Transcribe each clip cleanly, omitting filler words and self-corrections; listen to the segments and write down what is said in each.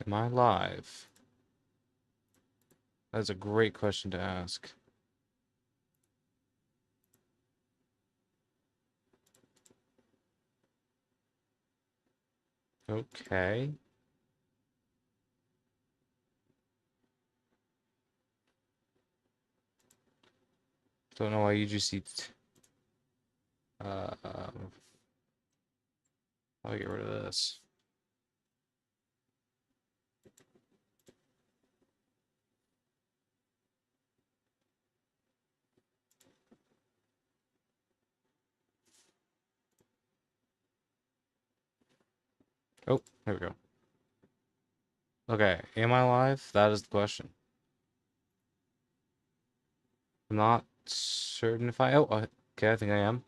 Am I live? That's a great question to ask. Okay. Don't know why UGC. I'll get rid of this. Oh, there we go. Okay, am I live? That is the question. I'm not certain if I. Oh, okay, I think I am.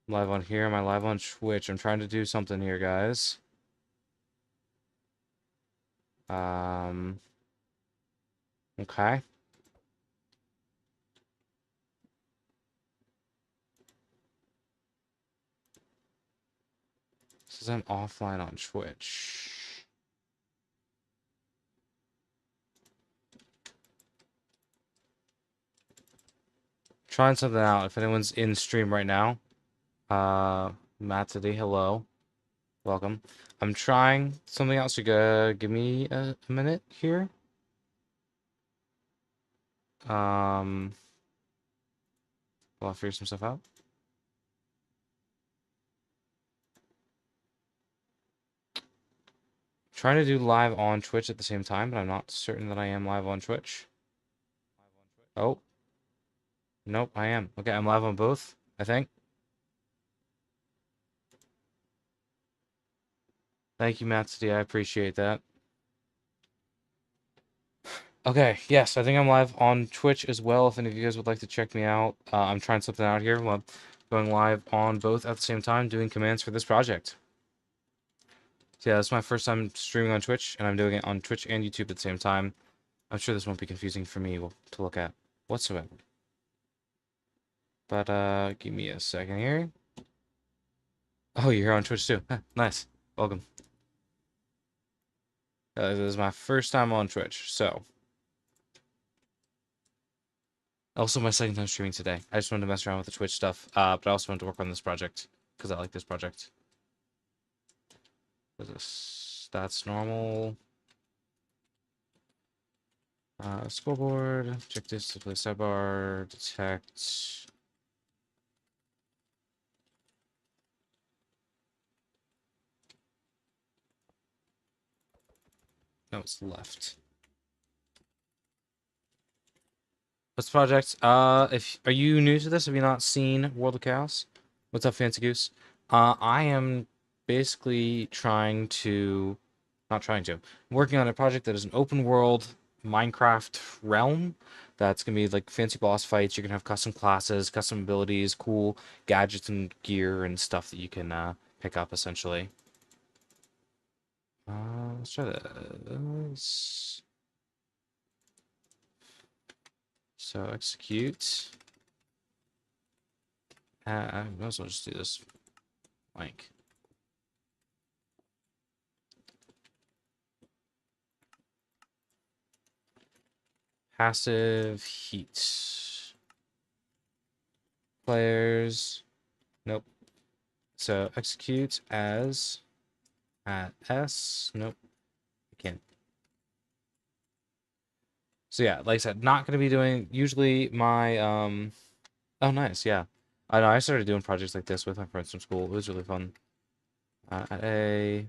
I'm live on here. Am I live on Twitch? I'm trying to do something here, guys. Um. Okay. This is I'm offline on Twitch. Trying something out. If anyone's in stream right now, Matt today, hello. Welcome. I'm trying something else. You gotta give me a minute here. Um, I'll figure some stuff out. Trying to do live on Twitch at the same time, but I'm not certain that I am live on Twitch. Oh, nope, I am. Okay, I'm live on both, I think. Thank you, Matt City. I appreciate that. Okay, yes, I think I'm live on Twitch as well. If any of you guys would like to check me out, I'm trying something out here. Well, going live on both at the same time, doing commands for this project. So yeah, that's my first time streaming on Twitch, and I'm doing it on Twitch and YouTube at the same time. I'm sure this won't be confusing for me to look at whatsoever. But give me a second here. Oh, you're here on Twitch too. Nice. Welcome. This is my first time on Twitch, so also my second time streaming today. I just wanted to mess around with the Twitch stuff, but I also wanted to work on this project because I like this project. What is this? That's normal. Scoreboard. Check this to play sidebar. Detect. No, it's left. What's the project? If are you new to this? Have you not seen World of Chaos? What's up, Fancy Goose? I am basically not trying to, I'm working on a project that is an open world Minecraft realm. That's gonna be like fancy boss fights. You're gonna have custom classes, custom abilities, cool gadgets and gear and stuff that you can pick up essentially. Let's try this. So execute. I might as well just do this blank. Passive heat. Players. Nope. So execute as at S. Nope. I can't. So yeah, like I said, not gonna be doing usually my oh nice, yeah. I know I started doing projects like this with my friends from school. It was really fun. At A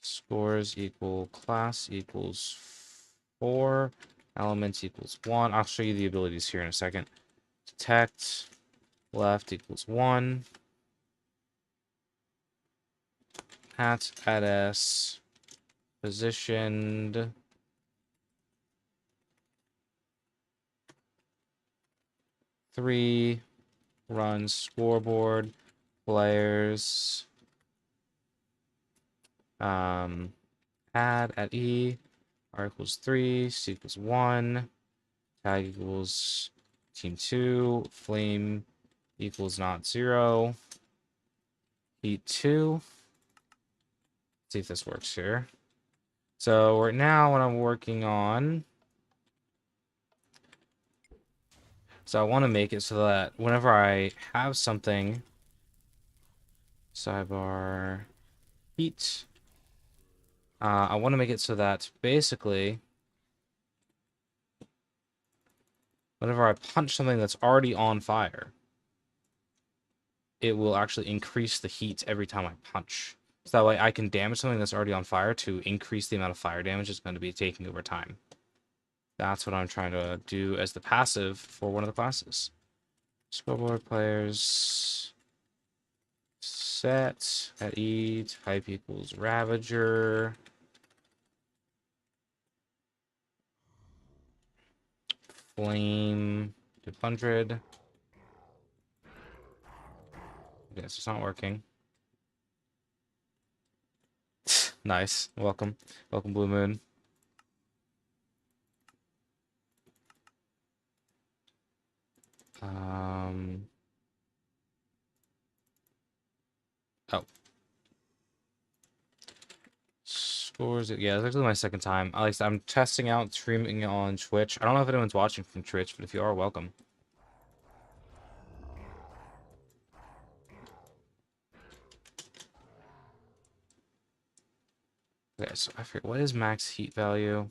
scores equal class equals 4, elements equals 1. I'll show you the abilities here in a second. Detect left equals 1. At S positioned 3 run scoreboard players add at E R equals 3 C equals 1 tag equals team 2 flame equals not 0 heat 2. See if this works here. So right now what I'm working on, so I want to make it so that whenever I have something, sidebar heat, I want to make it so that basically whenever I punch something that's already on fire, it will actually increase the heat every time I punch. So that way I can damage something that's already on fire to increase the amount of fire damage it's going to be taking over time. That's what I'm trying to do as the passive for one of the classes. Scoreboard players set at E type equals Ravager. Flame 200. Yes, it's not working. Nice. Welcome. Welcome, Blue Moon. Oh. Scores it. Yeah, it's actually my second time. At least I'm testing out streaming on Twitch. I don't know if anyone's watching from Twitch, but if you are, welcome. Okay, so I forget what is max heat value.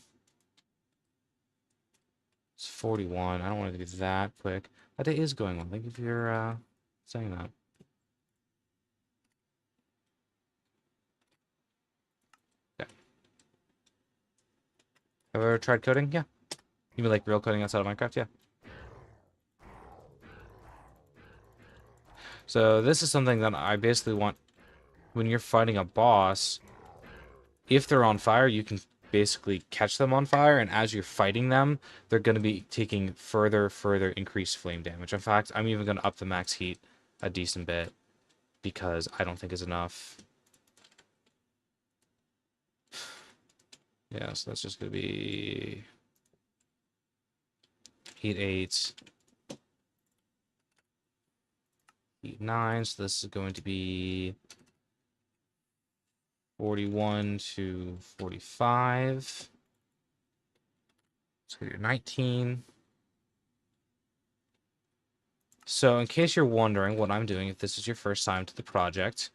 It's 41. I don't want it to be that quick. That day is going on. Thank you for saying that. Okay. Have I ever tried coding? Yeah. You mean like real coding outside of Minecraft? Yeah. So this is something that I basically want when you're fighting a boss. If they're on fire, you can basically catch them on fire, and as you're fighting them, they're going to be taking further increased flame damage. In fact, I'm even going to up the max heat a decent bit because I don't think it's enough. Yeah, so that's just going to be heat 8, heat 9, so this is going to be 41 to 45. So you're 19. So in case you're wondering what I'm doing, if this is your first time to the project,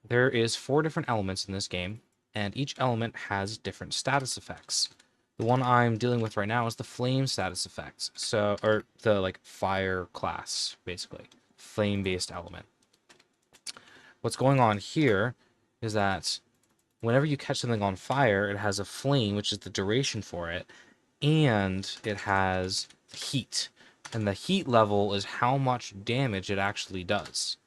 there is 4 different elements in this game, and each element has different status effects. The one I'm dealing with right now is the flame status effects. So, or the like fire class, basically. Flame-based element. What's going on here is that whenever you catch something on fire, it has a flame, which is the duration for it, and it has heat. And the heat level is how much damage it actually does.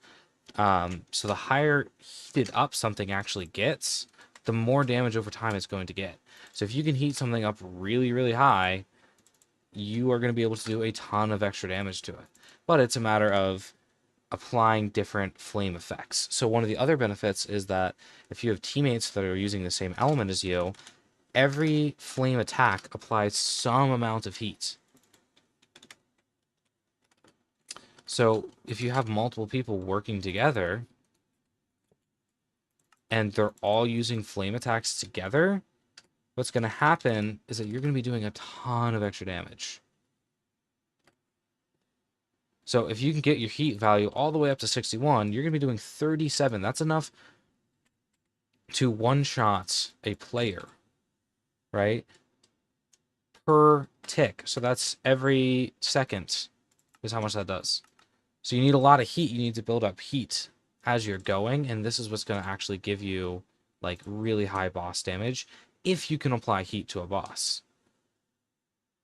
So the higher heated up something actually gets, the more damage over time it's going to get. So if you can heat something up really high, you are going to be able to do a ton of extra damage to it. But it's a matter of applying different flame effects. So one of the other benefits is that if you have teammates that are using the same element as you, every flame attack applies some amount of heat. So if you have multiple people working together and they're all using flame attacks together, what's going to happen is that you're going to be doing a ton of extra damage. So if you can get your heat value all the way up to 61, you're going to be doing 37. That's enough to one-shot a player, right? Per tick. So that's every second is how much that does. So you need a lot of heat. You need to build up heat as you're going, and this is what's going to actually give you like really high boss damage if you can apply heat to a boss.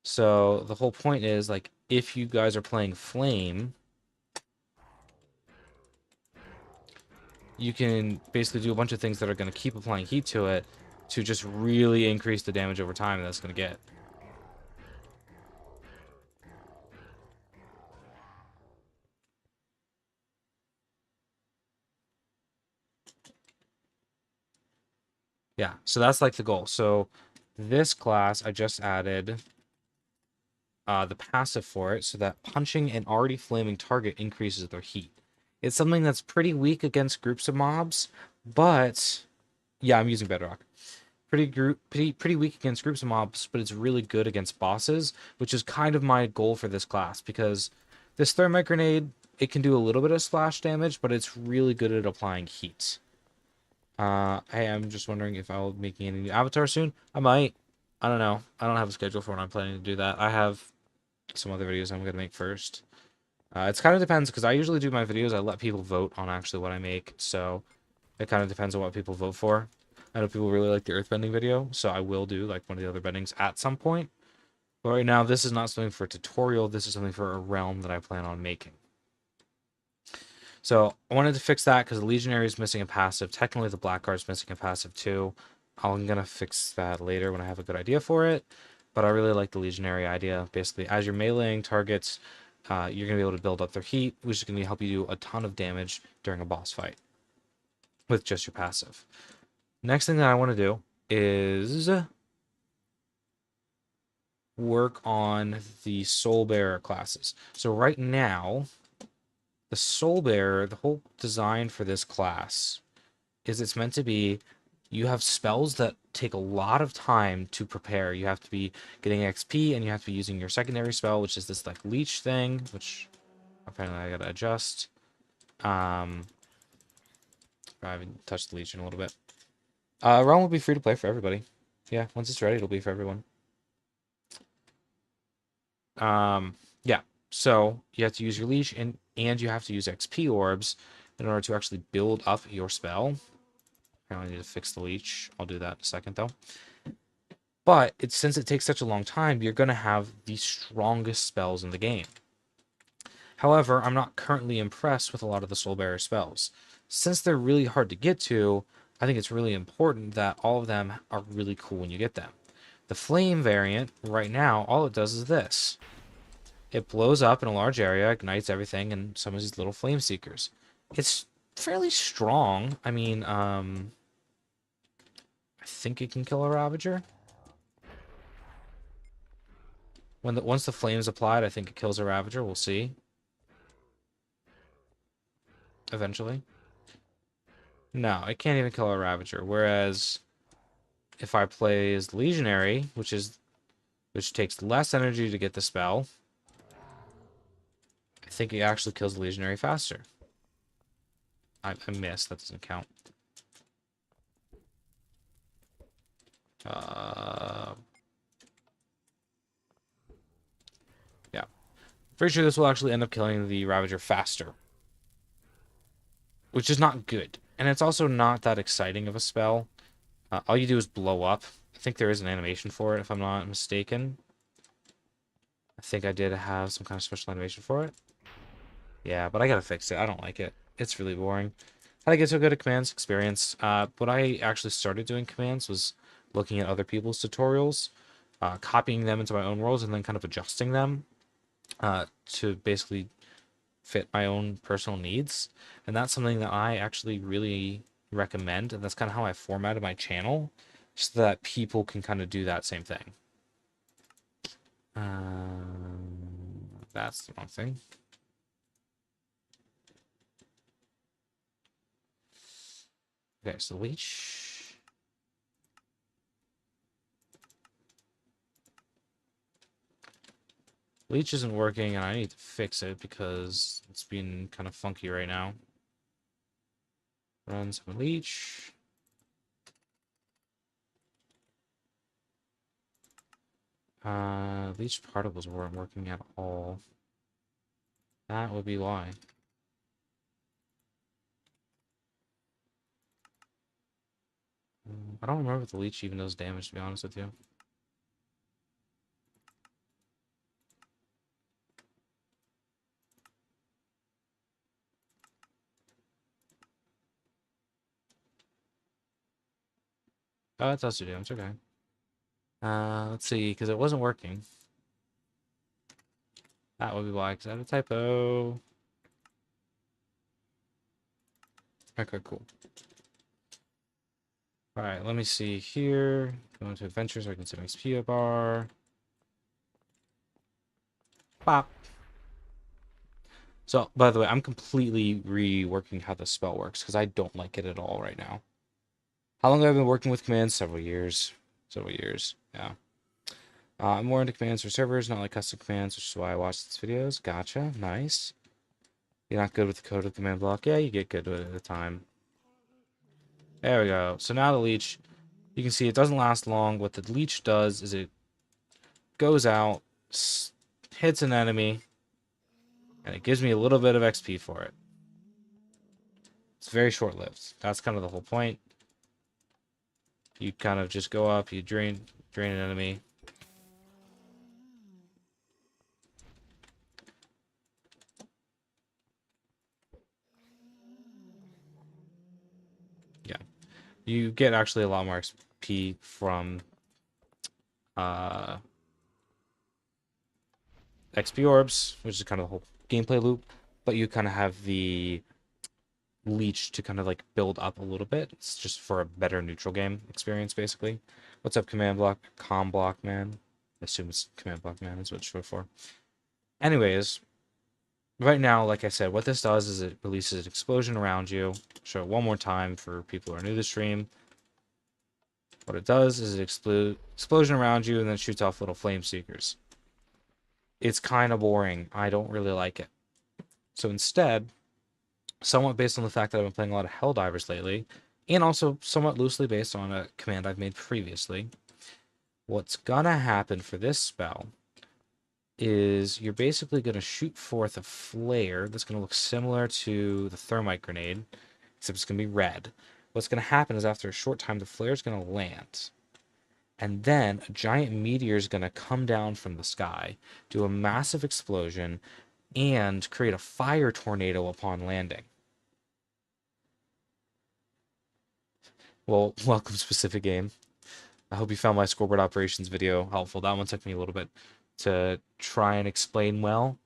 So the whole point is like if you guys are playing flame, you can basically do a bunch of things that are going to keep applying heat to it to just really increase the damage over time that's going to get. Yeah, so that's like the goal. So this class, I just added the passive for it so that punching an already flaming target increases their heat. It's something that's pretty weak against groups of mobs, but yeah, I'm using Bedrock. pretty weak against groups of mobs, but it's really good against bosses, which is kind of my goal for this class because this thermite grenade, it can do a little bit of splash damage, but it's really good at applying heat. Hey, I'm just wondering if I'll be making any new avatar soon. I might. I don't know. I don't have a schedule for when I'm planning to do that. I have some other videos I'm gonna make first. It kind of depends because I usually do my videos. I let people vote on actually what I make, so it kind of depends on what people vote for. I know people really like the earthbending video, so I will do like one of the other bendings at some point. But right now, this is not something for a tutorial. This is something for a realm that I plan on making. So I wanted to fix that because the Legionary is missing a passive. Technically, the Blackguard is missing a passive too. I'm going to fix that later when I have a good idea for it. But I really like the Legionary idea. Basically, as you're meleeing targets, you're going to be able to build up their heat, which is going to help you do a ton of damage during a boss fight with just your passive. Next thing that I want to do is work on the Soul Bearer classes. So right now, the Soul Bearer, the whole design for this class is it's meant to be you have spells that take a lot of time to prepare. You have to be getting XP and you have to be using your secondary spell, which is this like leech thing, which apparently I gotta adjust. I haven't touched the leech in a little bit. Realm will be free to play for everybody. Yeah, once it's ready, it'll be for everyone. Yeah. So you have to use your leech and you have to use XP orbs in order to actually build up your spell. I need to fix the leech. I'll do that in a second though. But since it takes such a long time, you're going to have the strongest spells in the game. However, I'm not currently impressed with a lot of the Soul Bearer spells. Since they're really hard to get to, I think it's really important that all of them are really cool when you get them. The Flame variant, right now, all it does is this. It blows up in a large area, ignites everything, and summons these little Flame Seekers. It's fairly strong. I mean, I think it can kill a Ravager. Once the flame's applied, I think it kills a Ravager. We'll see. Eventually. No, it can't even kill a Ravager. Whereas if I play as Legionary, which takes less energy to get the spell, I think it actually kills the Legionary faster. I missed. That doesn't count. Yeah. Pretty sure this will actually end up killing the Ravager faster. Which is not good. And it's also not that exciting of a spell. All you do is blow up. I think there is an animation for it, if I'm not mistaken. I think I did have some kind of special animation for it. Yeah, but I gotta fix it. I don't like it. It's really boring. How to get so good at commands experience. What I actually started doing commands was looking at other people's tutorials, copying them into my own worlds, and then kind of adjusting them to basically fit my own personal needs. And that's something that I actually really recommend. And that's kind of how I formatted my channel, so that people can kind of do that same thing. That's the wrong thing. Okay, so leech. Leech isn't working, and I need to fix it because it's being kind of funky right now. Run some leech. Leech particles weren't working at all. That would be why. I don't remember if the leech even does damage, to be honest with you. Oh, it does do damage, okay. Let's see, because it wasn't working. That would be why, because I had a typo. Okay, cool. Alright, let me see here. Go into adventure so I can set my XP bar. Pop. So, by the way, I'm completely reworking how the spell works, because I don't like it at all right now. How long have I been working with commands? Several years. Several years. Yeah. I'm more into commands for servers, not like custom commands, which is why I watch these videos. Gotcha. Nice. You're not good with the code of command block. Yeah, you get good with it at a time. There we go. So now the leech, you can see it doesn't last long. What the leech does is it goes out, hits an enemy, and it gives me a little bit of XP for it. It's very short-lived. That's kind of the whole point. You kind of just go up, you drain an enemy. Yeah. You get actually a lot more XP from uh, XP orbs, which is kind of the whole gameplay loop, but you kind of have the leech to kind of like build up a little bit. It's just for a better neutral game experience, basically. What's up, command block? Com block man. I assume it's command block man is what it's short for. Anyways, right now, like I said, what this does is it releases an explosion around you. Show it one more time for people who are new to the stream. What it does is it explosion around you and then shoots off little flame seekers. It's kind of boring. I don't really like it. So instead, somewhat based on the fact that I've been playing a lot of Helldivers lately, and also somewhat loosely based on a command I've made previously, what's gonna happen for this spell is you're basically gonna shoot forth a flare that's gonna look similar to the thermite grenade, except it's gonna be red. What's gonna happen is after a short time, the flare is gonna land. And then a giant meteor is going to come down from the sky, do a massive explosion, and create a fire tornado upon landing. Well, welcome, specific game. I hope you found my scoreboard operations video helpful. That one took me a little bit to try and explain well.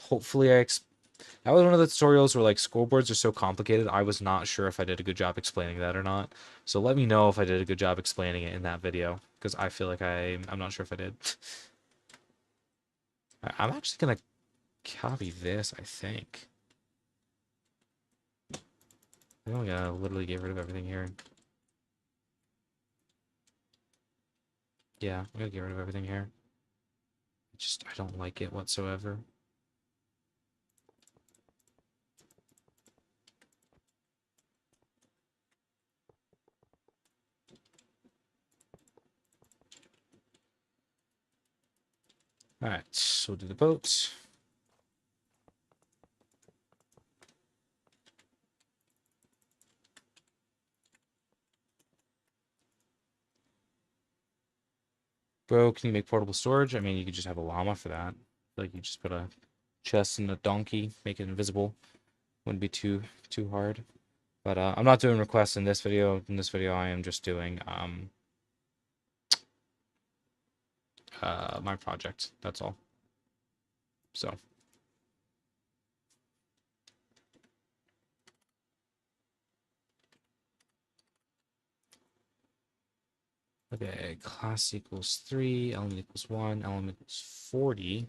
Hopefully, that was one of the tutorials where like scoreboards are so complicated. I was not sure if I did a good job explaining that or not. So let me know if I did a good job explaining it in that video, because I feel like I'm not sure if I did. I'm actually gonna copy this, I think. I'm gonna literally get rid of everything here. Yeah, I'm gonna get rid of everything here. I don't like it whatsoever. Alright, so we'll do the boat. Bro, can you make portable storage? I mean, you could just have a llama for that. Like, you just put a chest and a donkey, make it invisible. Wouldn't be too hard. But I'm not doing requests in this video. In this video, I am just doing my project. That's all. So. Okay, class equals 3, element equals 1, element equals 40.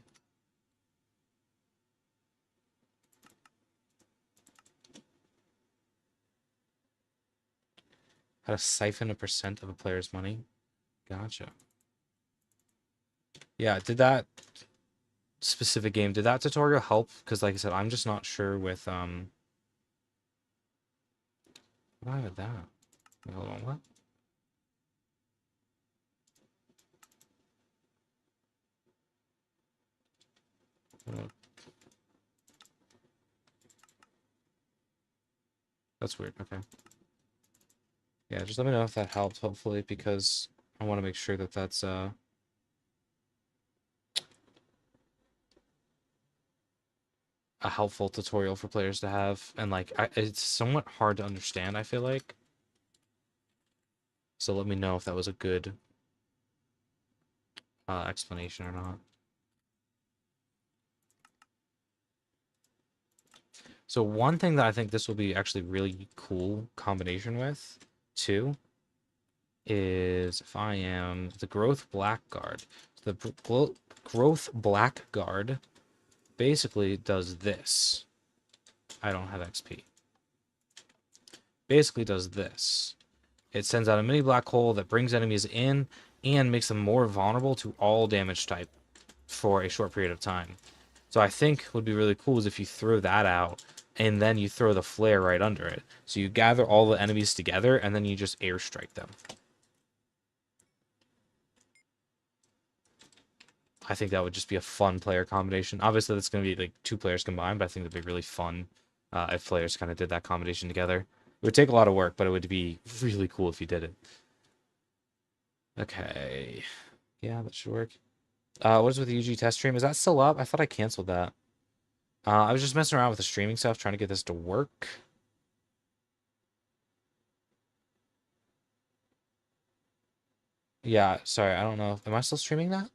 How to siphon a percent of a player's money. Gotcha. Yeah, did that specific game, did that tutorial help? Because like I said, I'm just not sure with what happened with that? Wait, hold on, what? Uh, That's weird. Okay. Yeah, just let me know if that helped, hopefully, because I want to make sure that that's a helpful tutorial for players to have, and like it's somewhat hard to understand, I feel like. So let me know if that was a good explanation or not. So one thing that I think this will be actually really cool combination with, too, is if I am the Growth Blackguard. The Growth Blackguard basically does this. I don't have XP. Basically does this. It sends out a mini black hole that brings enemies in and makes them more vulnerable to all damage type for a short period of time. So I think what would be really cool is if you throw that out and then you throw the flare right under it. So you gather all the enemies together and then you just airstrike them. I think that would just be a fun player combination. Obviously, that's going to be like 2 players combined, but I think that'd be really fun if players kind of did that combination together. It would take a lot of work, but it would be really cool if you did it. Okay. Yeah, that should work. What is with the UG test stream? Is that still up? I thought I canceled that. I was just messing around with the streaming stuff, trying to get this to work. Yeah, sorry, I don't know. Am I still streaming that?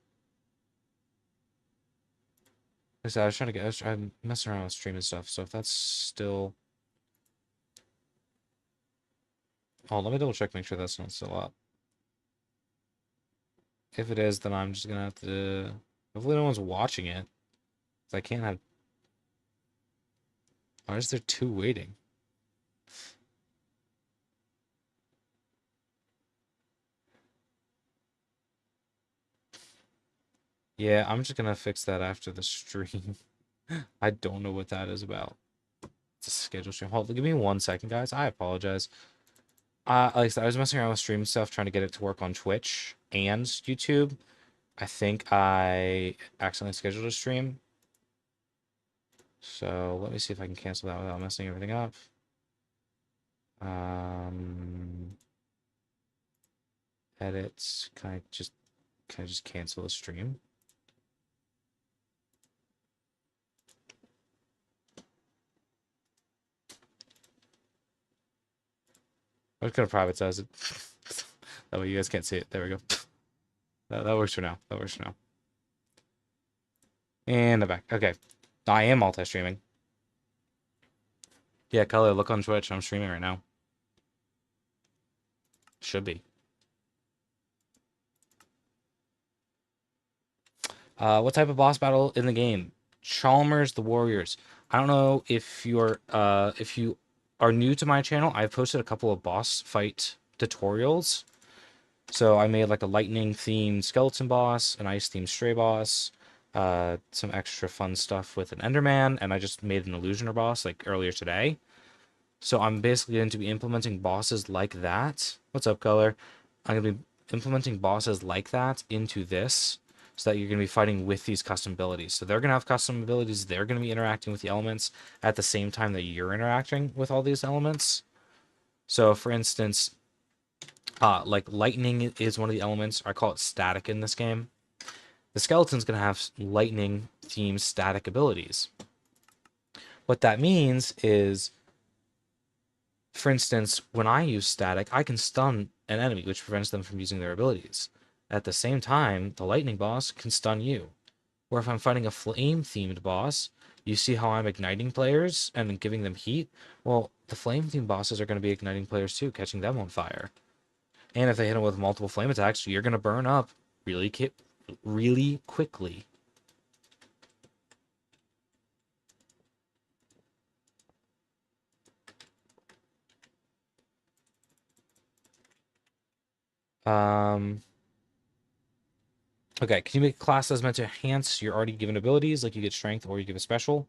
Like I said, I was trying to get, I'm messing around with streaming stuff, so if that's still... Oh, let me double check, make sure that's not still up. If it is, then I'm just gonna have to... Hopefully no one's watching it. 'Cause I can't have... Why is there 2 waiting? Yeah, I'm just gonna fix that after the stream. I don't know what that is about. It's a schedule stream. Hold, give me 1 second, guys. I apologize. Like I said, I was messing around with stream stuff, trying to get it to work on Twitch and YouTube. I think I accidentally scheduled a stream. So let me see if I can cancel that without messing everything up. Edits. Can I just cancel the stream? I'm just gonna private size it. That way you guys can't see it. There we go. That works for now. That works for now. And I'm back. Okay. I am multi-streaming. Yeah, Color, look on Twitch. I'm streaming right now. Should be. What type of boss battle in the game? Chalmers the Warriors. I don't know if you are new to my channel. I've posted a couple of boss fight tutorials. So I made like a lightning themed skeleton boss, an ice themed stray boss, some extra fun stuff with an Enderman, and I just made an illusioner boss like earlier today. So I'm basically going to be implementing bosses like that. What's up, Color? I'm going to be implementing bosses like that into this so that you're going to be fighting with these custom abilities. So they're going to have custom abilities. They're going to be interacting with the elements at the same time that you're interacting with all these elements. So for instance, like lightning is one of the elements. I call it static in this game. The skeleton's going to have lightning themed static abilities. What that means is, for instance, when I use static, I can stun an enemy, which prevents them from using their abilities. At the same time, the lightning boss can stun you. Or if I'm fighting a flame-themed boss, you see how I'm igniting players and giving them heat? Well, the flame-themed bosses are going to be igniting players too, catching them on fire. And if they hit them with multiple flame attacks, you're going to burn up really quickly. Okay, can you make a class that's meant to enhance your already given abilities, like you get strength or you give a special?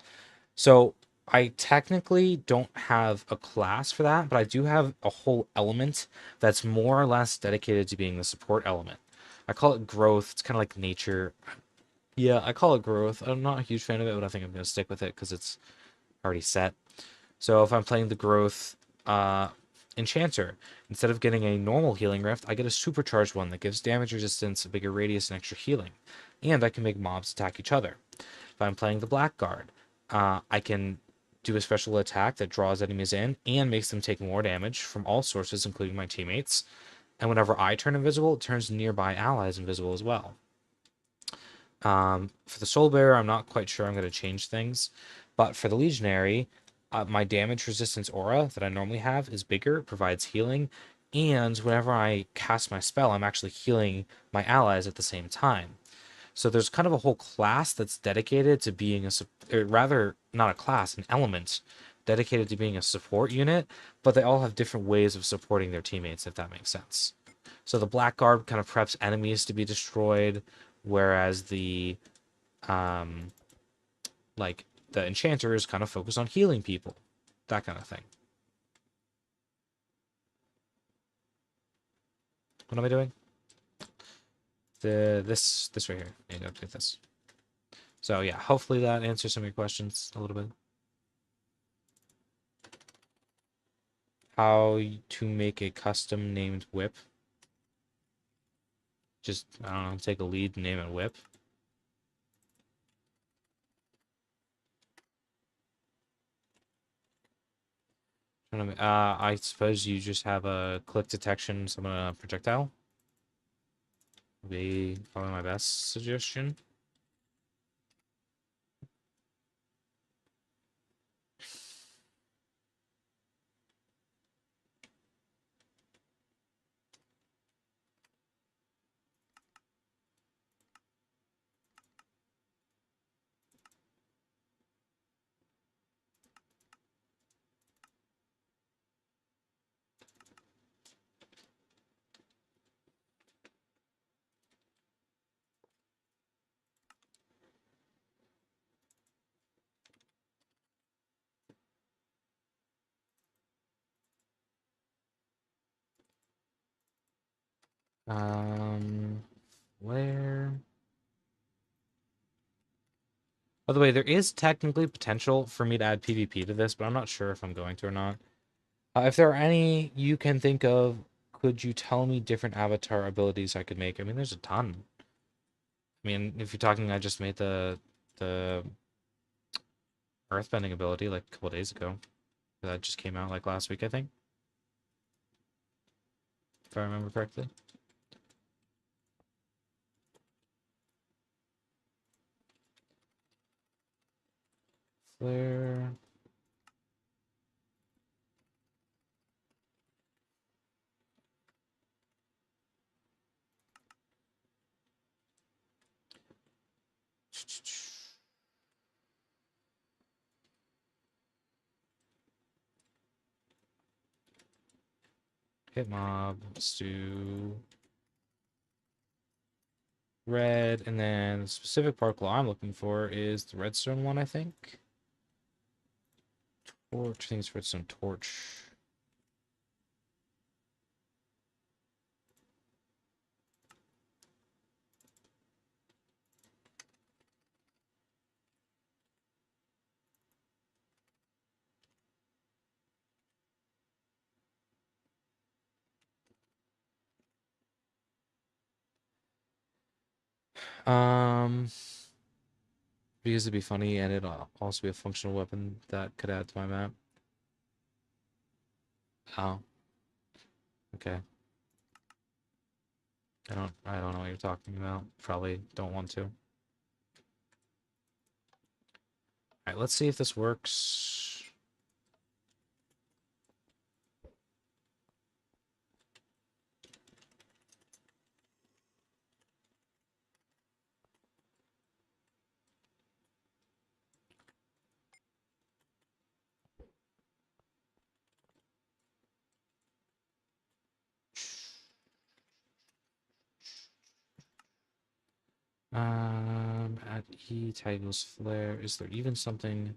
So I technically don't have a class for that, but I do have a whole element that's more or less dedicated to being the support element. I call it growth. It's kind of like nature. Yeah, I call it growth. I'm not a huge fan of it, but I think I'm going to stick with it because it's already set. So if I'm playing the growth enchanter, instead of getting a normal healing rift, I get a supercharged one that gives damage resistance, a bigger radius, and extra healing. And I can make mobs attack each other. If I'm playing the blackguard, I can do a special attack that draws enemies in and makes them take more damage from all sources, including my teammates. And whenever I turn invisible, it turns nearby allies invisible as well. For the Soul Bearer, I'm not quite sure I'm going to change things. But for the Legionary, my damage resistance aura that I normally have is bigger, provides healing, and whenever I cast my spell, I'm actually healing my allies at the same time. So there's kind of a whole class that's dedicated to being or rather, not a class, an element dedicated to being a support unit, but they all have different ways of supporting their teammates, if that makes sense. So the Blackguard kind of preps enemies to be destroyed, whereas um, the Enchanters kind of focus on healing people, that kind of thing. What am I doing? This right here. I need to update this. So yeah, hopefully that answers some of your questions a little bit. How to make a custom named whip. Just, I don't know, take a lead, name it whip. I suppose you just have a click detection, summon a projectile. Would be probably my best suggestion. Where? By the way, there is technically potential for me to add PvP to this, but I'm not sure if I'm going to or not. If there are any you can think of, could you tell me different avatar abilities I could make? I mean, there's a ton. I mean, if you're talking, I just made the earthbending ability like a couple days ago. That just came out like last week, I think, if I remember correctly. Flare. Hit mob. Let's do red, and then the specific particle I'm looking for is the redstone one, I think. Torch. I think it's redstone torch. Um, because it'd be funny, and it'd also be a functional weapon that could add to my map. Oh, okay. I don't know what you're talking about. Probably don't want to. Alright, let's see if this works. At E titles flare. Is there even something?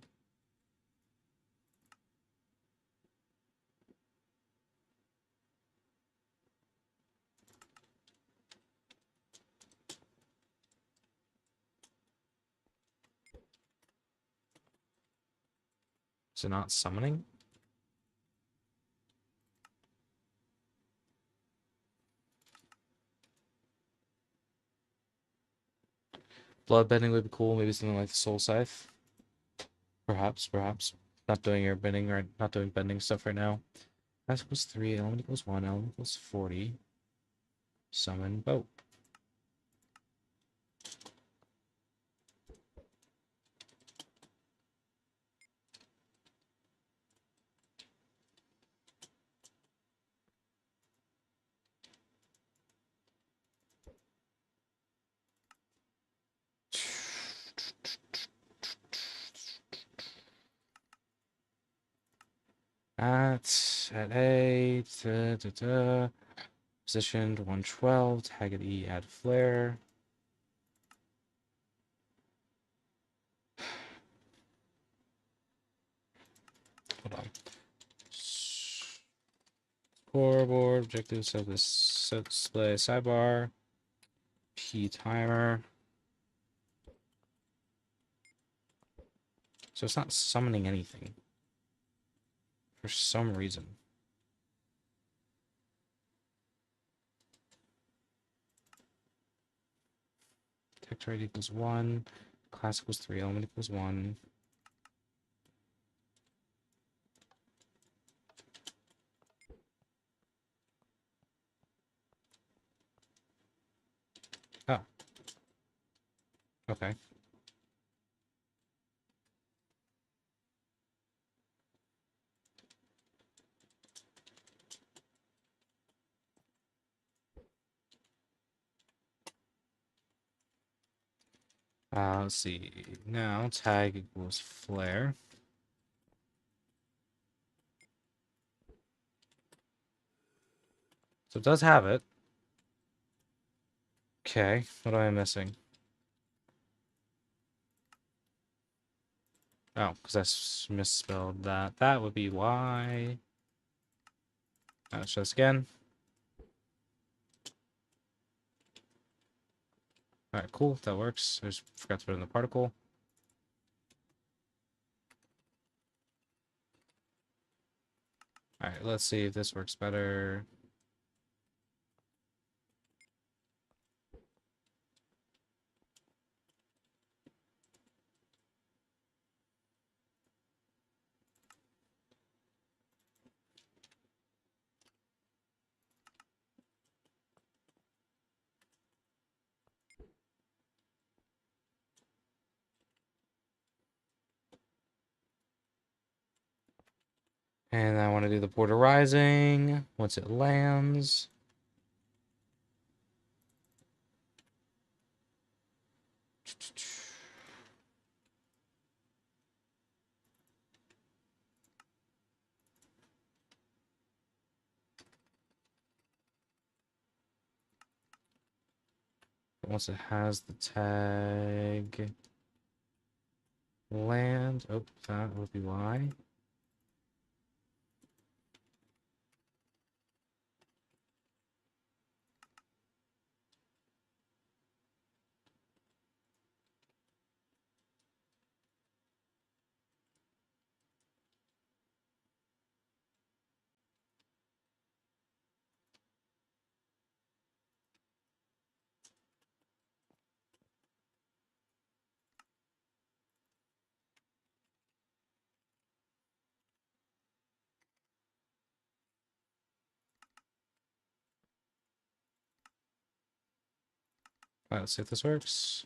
Is it not summoning? Bloodbending would be cool. Maybe something like the Soul Scythe. Perhaps, perhaps. Not doing airbending or not doing bending stuff right now. Mass equals 3, element equals 1, element equals 40. Summon boat. At A, positioned 112, tag at E, add flare. Hold on. Scoreboard, objectives of this display sidebar, P timer. So it's not summoning anything for some reason. Text rate equals 1, class equals 3, element equals 1. Oh. Okay. Let's see. Now tag equals flare. So it does have it. Okay, what am I missing? Oh, because I misspelled that. That would be why. Let's try this again. Alright, cool. That works. I just forgot to put in the particle. Alright, let's see if this works better. And I want to do the border rising once it lands. Once it has the tag land, oh, that would be why. Alright, let's see if this works.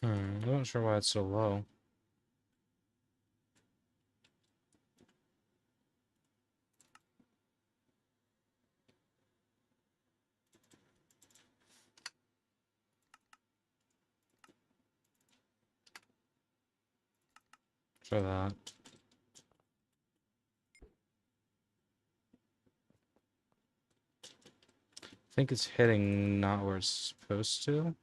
I'm not sure why it's so low. Try that. I think it's hitting not where it's supposed to.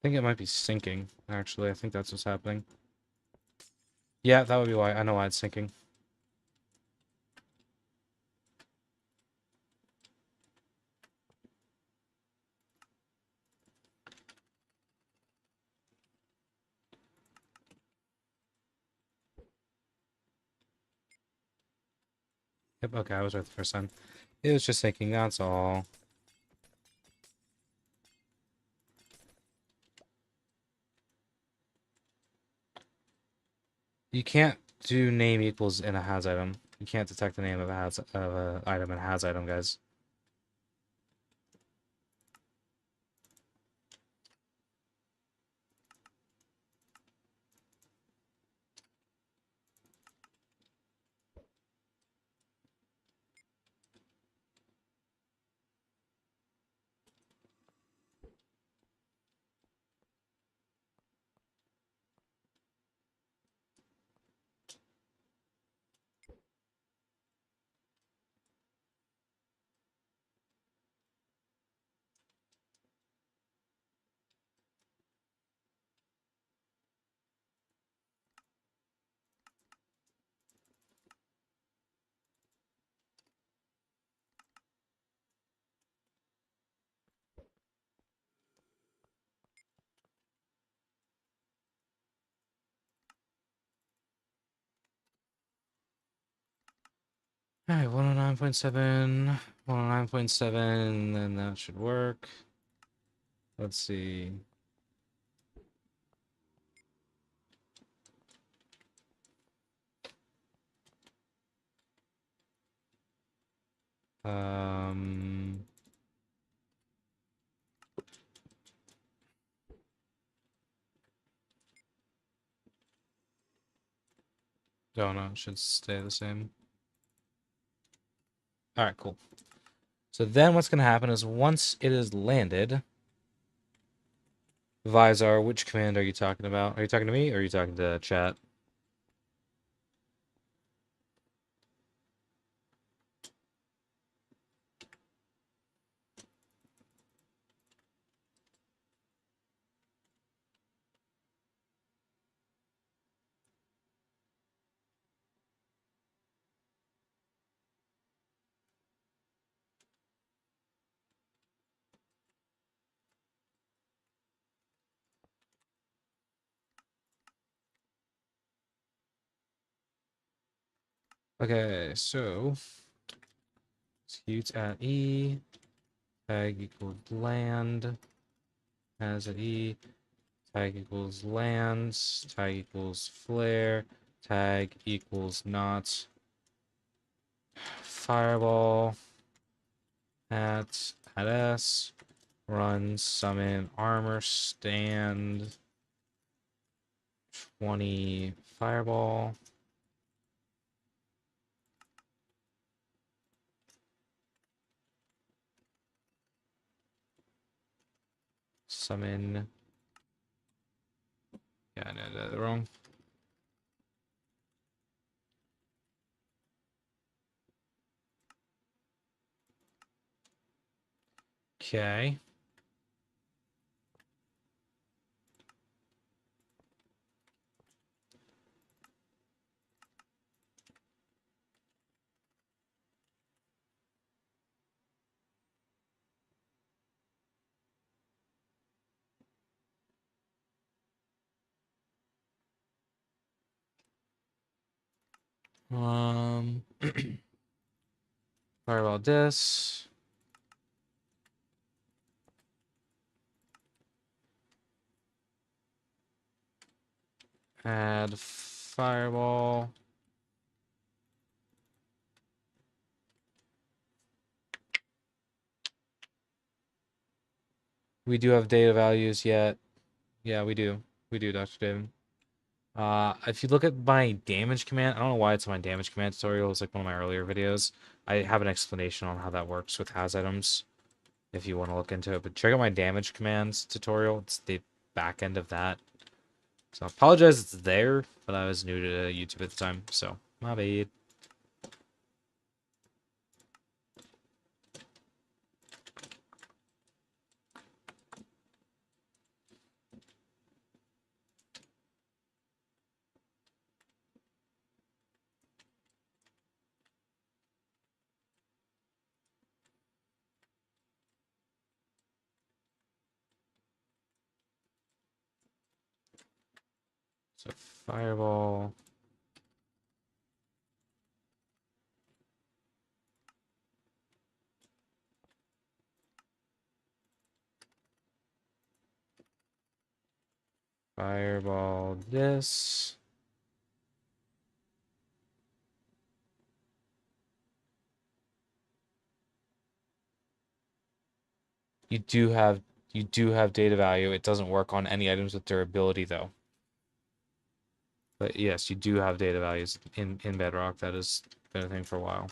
I think it might be sinking, actually. I think that's what's happening. Yeah, that would be why. I know why it's sinking. Yep, okay, I was right the first time. It was just sinking, that's all. You can't do name equals in a has item. You can't detect the name of a item in a has item, guys. All right, 109.7, 109.7, then that should work. Let's see. Um, oh no, it should stay the same. All right, cool. So then what's going to happen is once it is landed, Visor, which command are you talking about? Are you talking to me or are you talking to chat? Okay, so execute at E, tag equals land, as at E, tag equals lands, tag equals flare, tag equals not, fireball, at S, run summon armor stand, 20 fireball, summon. Yeah, I know that wrong. Okay. Um, fireball this. Add fireball. We do have data values yet. Yeah, we do. We do, Dr. David. If you look at my damage command, I don't know why it's my damage command tutorial. It's like one of my earlier videos. I have an explanation on how that works with has items if you want to look into it. But check out my damage commands tutorial. It's the back end of that. So I apologize it's there, but I was new to YouTube at the time, so my bad. So fireball. Fireball this. you do have data value. It doesn't work on any items with durability though. But yes, you do have data values in Bedrock. That has been a thing for a while.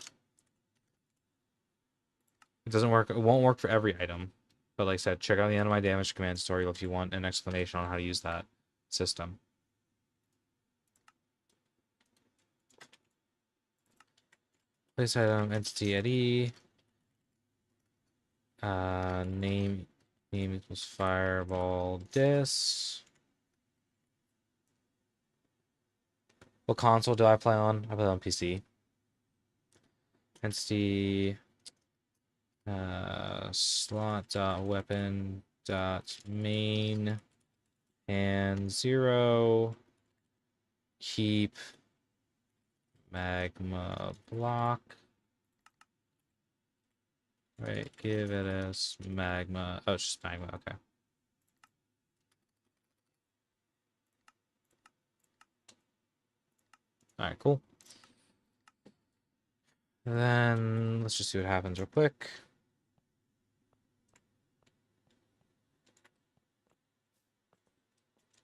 It doesn't work. It won't work for every item. But like I said, check out the Enemy Damage command tutorial if you want an explanation on how to use that system. Place item entity at E. Name equals fireball dis. What console do I play on? I play on PC. Entity slot dot weapon dot main and 0 keep magma block. Right, give it as magma. Oh, it's just magma, okay. Alright, cool. And then let's just see what happens real quick.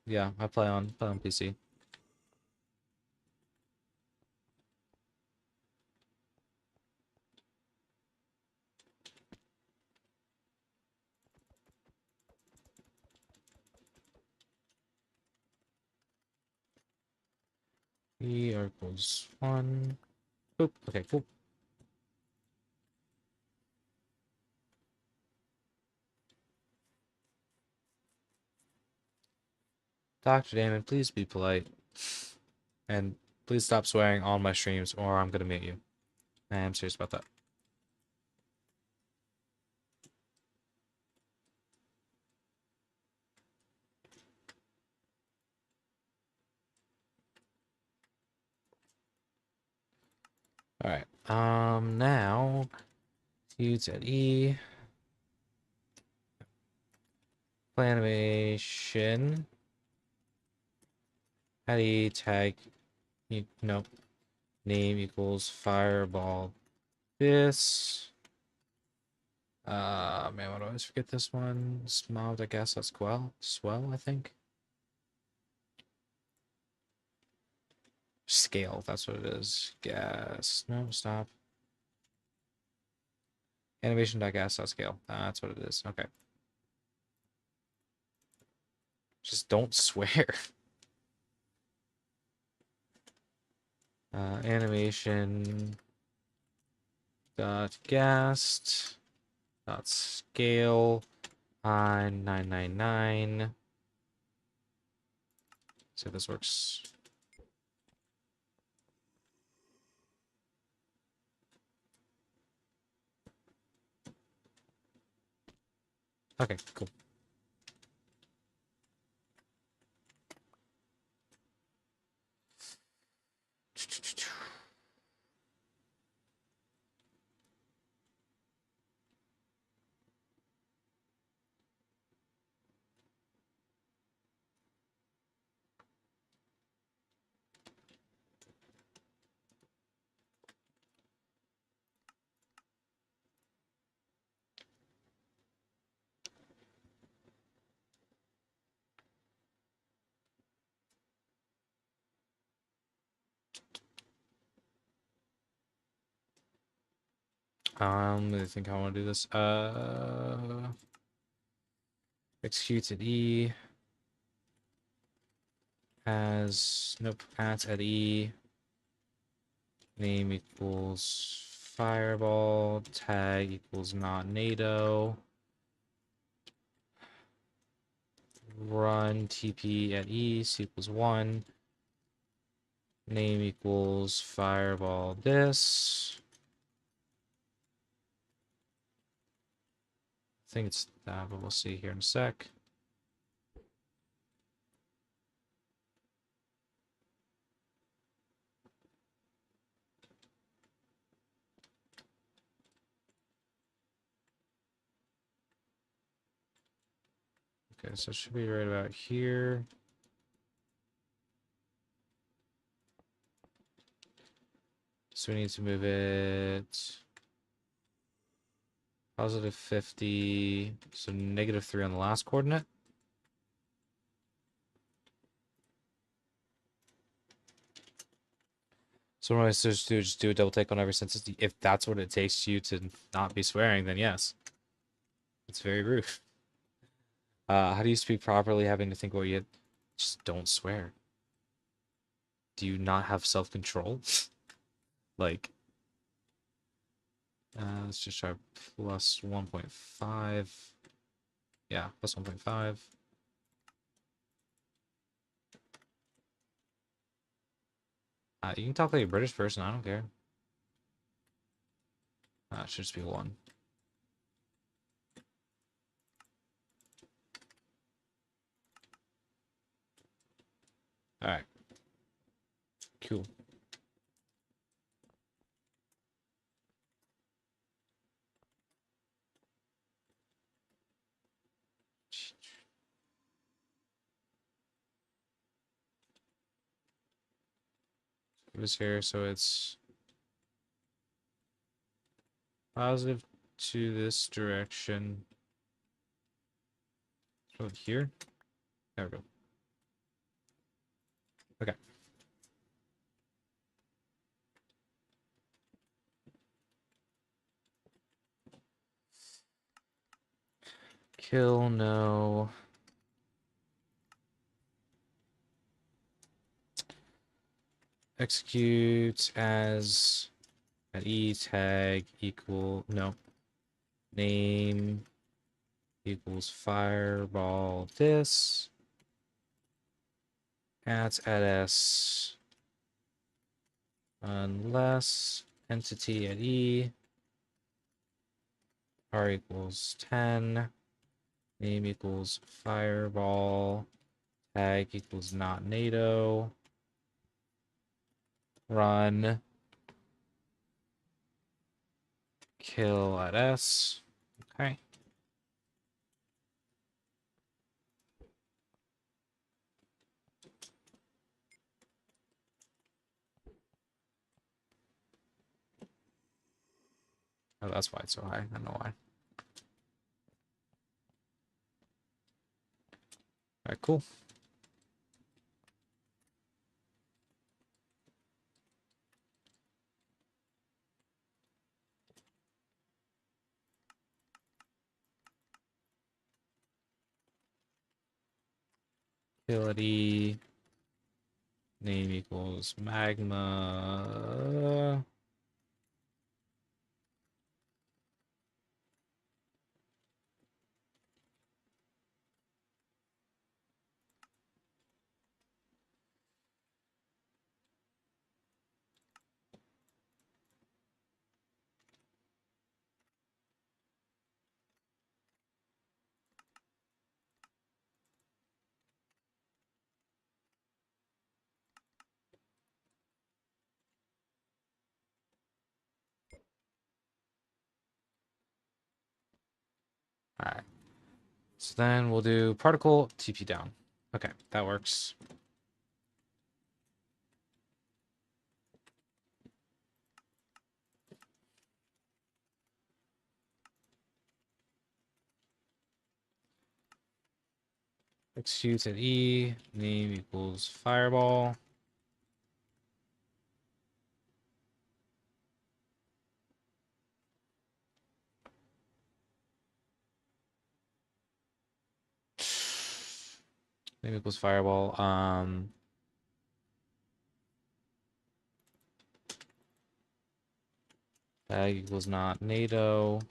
Yeah, I play on PC. E equals 1. Boop. Okay, cool. Dr. Damon, please be polite. And please stop swearing on my streams or I'm gonna mute you. I am serious about that. Alright. Now use at E. Play animation. At E tag nope. Name equals fireball this. Man, what do I always forget this one? Smiled, I guess that's swell, I think. Scale, that's what it is. Gas. No, stop. Animation.gas.scale. That's what it is. Okay. Just don't swear. Animation dot gast dot scale 999. See if this works. Okay, cool. I think I want to do this. Executes at E. Nope, at E. Name equals fireball. Tag equals not NATO. Run TP at E equals 1. Name equals fireball this. I think it's that, but we'll see here in a sec. Okay, so it should be right about here. So we need to move it Positive 50, so negative 3 on the last coordinate. So what I supposed to do, just do a double take on every sentence. If that's what it takes you to not be swearing, then yes. It's very rude. How do you speak properly, having to think what you just don't swear? Do you not have self-control? Like, let's just try plus 1.5. Yeah, plus 1.5. You can talk like a British person, I don't care. It should just be 1. Alright, cool. It was here, so it's positive to this direction. Oh, here? There we go. Okay. Kill, no. Execute as at E tag equal, no. Name equals fireball this. At S unless entity at E R equals 10. Name equals fireball. Tag equals not NATO. Run. Kill at S. Okay. Oh, that's why it's so high. I don't know why. Alright, cool. Utility. Name equals magma. Alright. So then we'll do particle TP down. Okay, that works. Execute at E. Name equals fireball. Name equals fireball. Tag equals not NATO.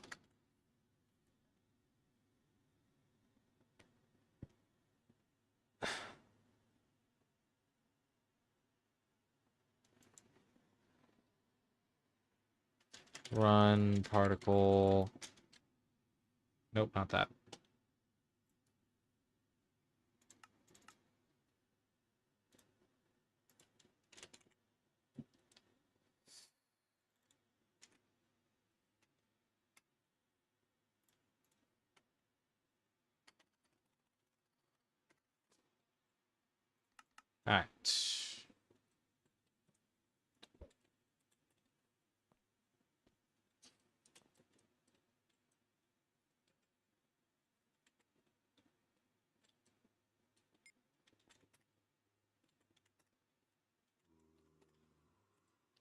Run particle. Nope, not that. Alright.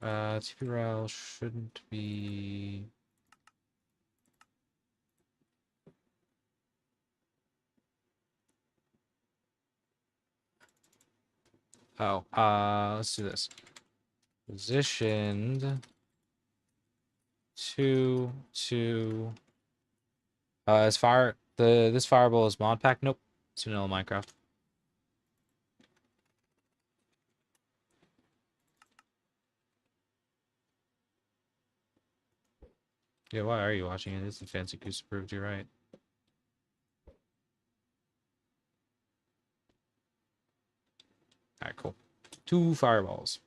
TP rail shouldn't be. Oh, let's do this. Positioned to as far this fireball is mod pack. Nope, it's vanilla Minecraft. Yeah, why are you watching it? It's the fancy goose approved. You're right. All right, cool. 2 fireballs.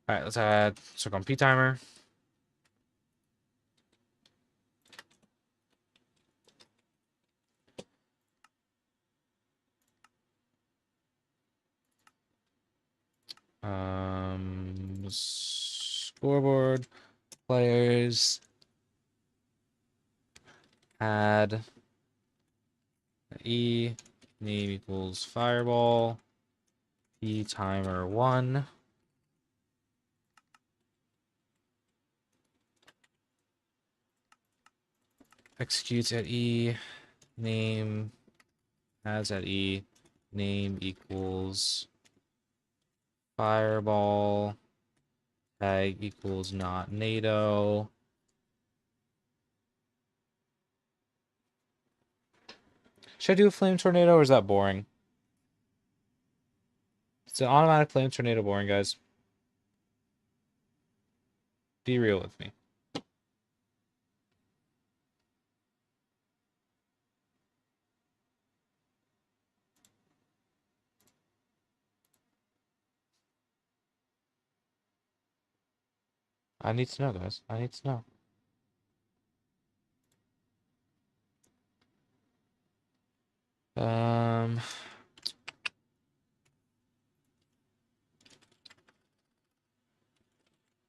All right, let's add circle P timer. Scoreboard players add E name equals fireball P timer 1. Executes at E name adds at E name equals fireball tag equals not NATO. Should I do a flame tornado or is that boring? It's an automatic flame tornado boring, guys. Be real with me. I need to know, guys. I need to know.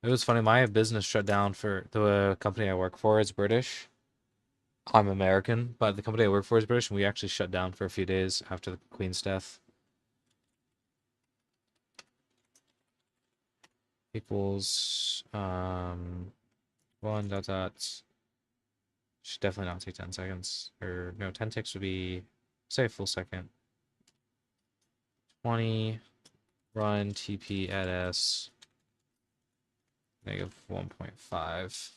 It was funny. My business shut down for the company I work for is British. I'm American, but the company I work for is British, and we actually shut down for a few days after the Queen's death. Equals 1 dot dot. Should definitely not take 10 seconds. Or no, 10 ticks would be say a full second. 20 run TP at S negative 1.5.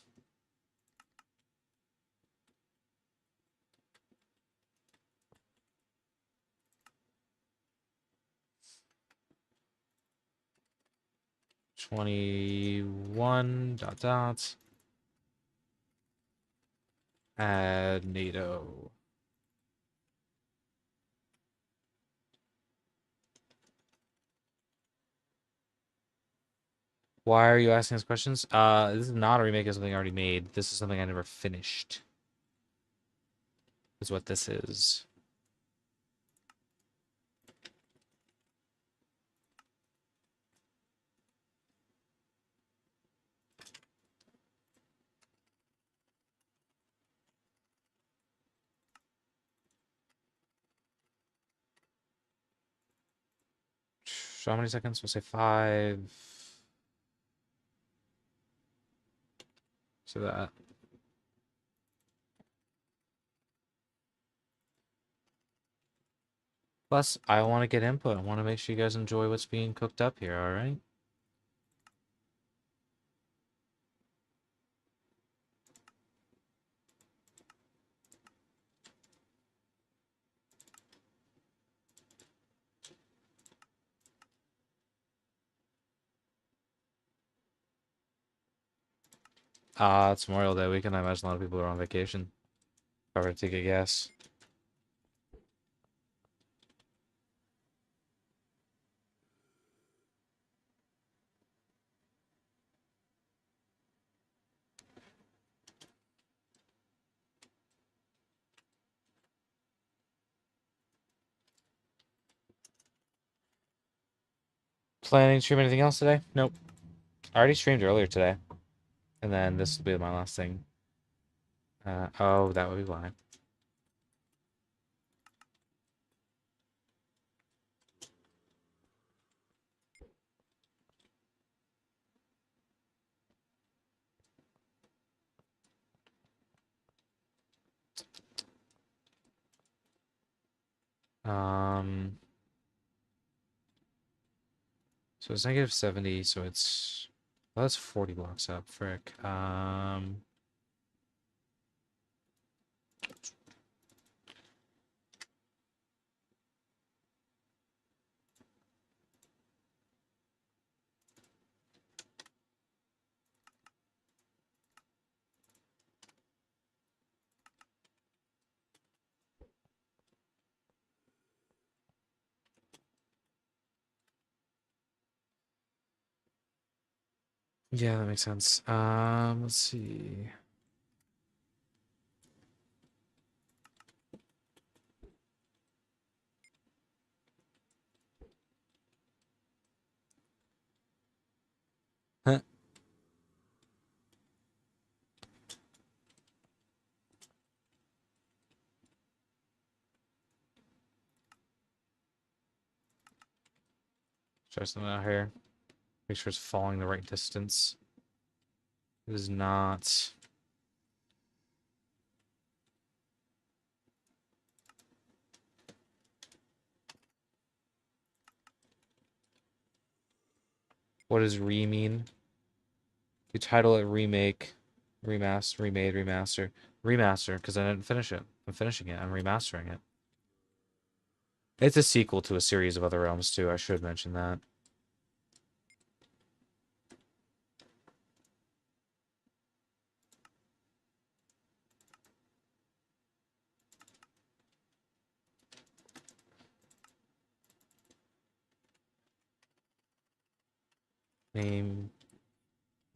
$21 dot dot add NATO. Why are you asking us questions? This is not a remake of something I already made. This is something I never finished. Is what this is. So how many seconds? We'll say 5. So that. Plus, I want to get input. I want to make sure you guys enjoy what's being cooked up here, alright? It's Memorial Day weekend. I imagine a lot of people are on vacation. If I were to take a guess. Planning to stream anything else today? Nope. I already streamed earlier today. And then this will be my last thing. Oh, that would be why. Um, so it's negative 70, so it's, well, that's 40 blocks up, frick. Yeah, that makes sense. Let's see. Huh. Try something out here. Make sure it's falling the right distance. It is not. What does re mean? You title it remake, remaster, remade, remaster, remaster, because I didn't finish it. I'm finishing it. I'm remastering it. It's a sequel to a series of other realms too. I should mention that.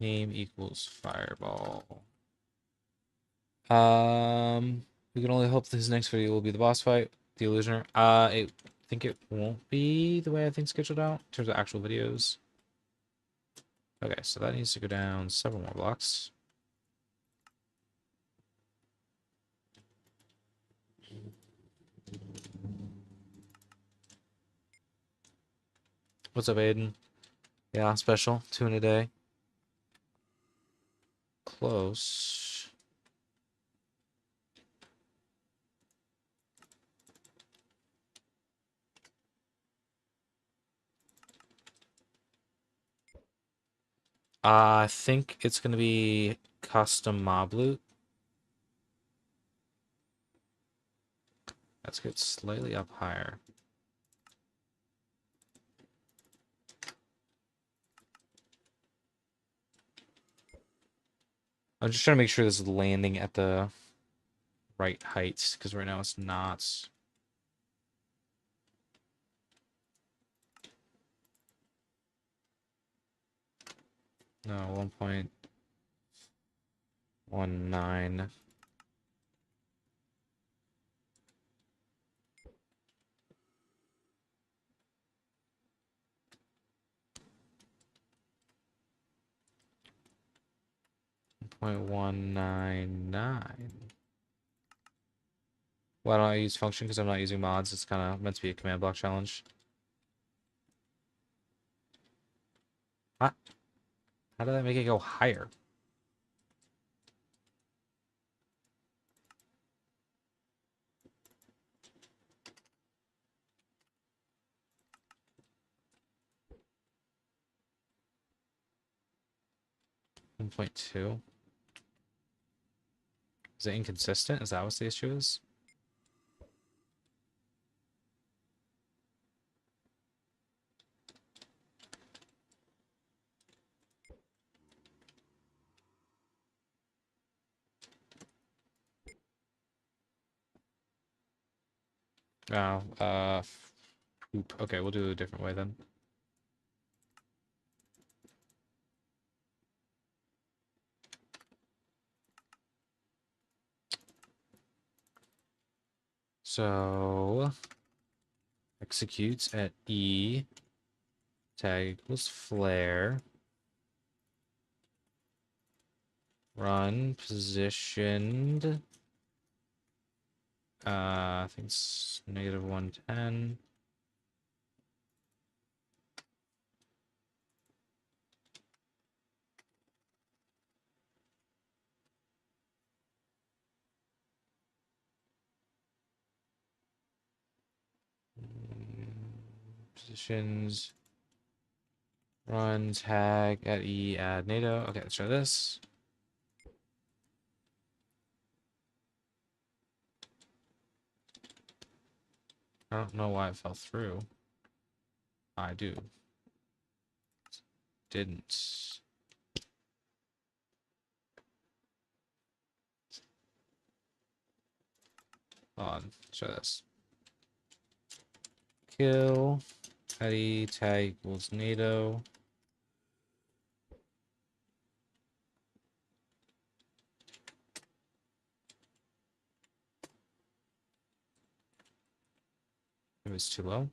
Name equals fireball. We can only hope this next video will be the boss fight, the illusioner. I think it won't be the way I think scheduled out in terms of actual videos. Okay, so that needs to go down several more blocks. What's up, Aiden? Yeah, special. 2 in a day. Close. I think it's gonna be custom mob loot. Let's get slightly up higher. I'm just trying to make sure this is landing at the right height, because right now it's not. No, 1.19. 0.199. Why don't I use function? Because I'm not using mods. It's kind of meant to be a command block challenge. What? How did that make it go higher? One 1.2. Is it inconsistent? Is that what the issue is? Oh, poop. Okay, we'll do it a different way then. So, executes at E, tag equals flare, run, positioned, I think it's negative 110. Positions. Run tag at E add NATO. Okay, let's try this. I don't know why it fell through. I do. Didn't. Hold on, let's try this. Kill. At E tag equals NATO. It was too low.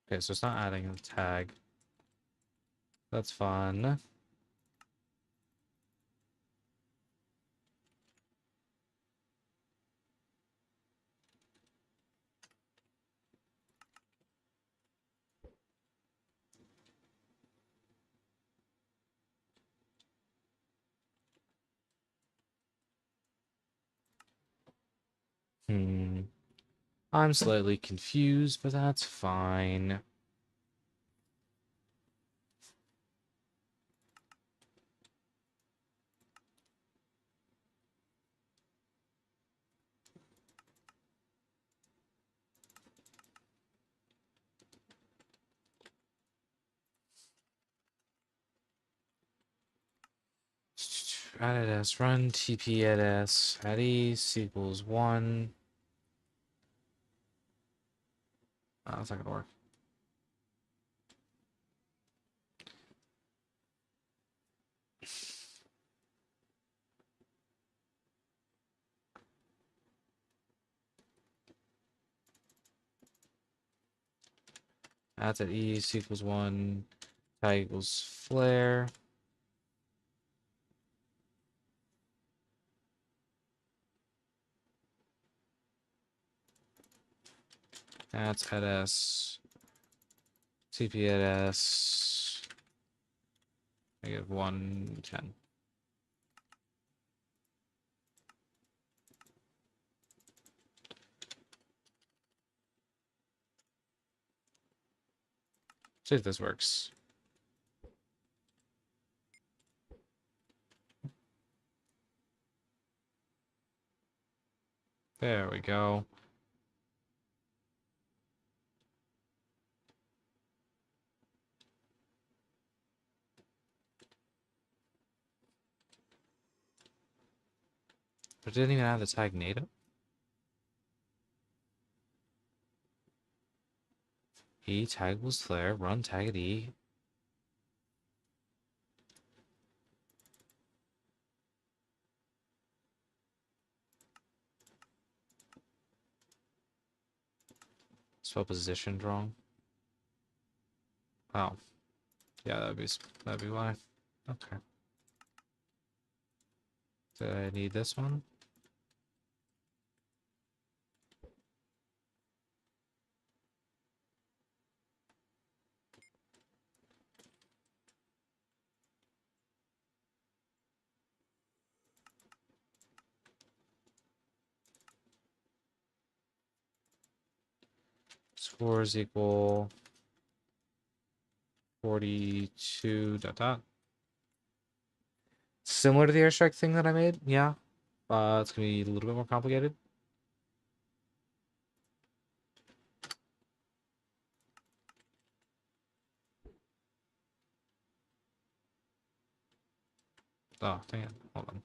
Okay, so it's not adding a tag. That's fun. I'm slightly confused, but that's fine. Added as run TP at S at E equals 1. Oh, that's not gonna work. That's at E equals 1. Tag equals flare. That's at S. TP at S. Negative 110. See if this works. There we go. But it didn't even have the tag NATO. E tag was flare. Run tag at E. Spell positioned wrong. Oh, yeah, that'd be why. Okay. Do I need this one? Scores equal 42 dot dot. Similar to the airstrike thing that I made, yeah. It's gonna be a little bit more complicated. Oh, dang it. Hold on.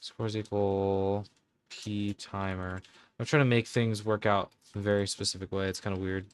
Scores equal P timer. I'm trying to make things work out a very specific way. It's kind of weird.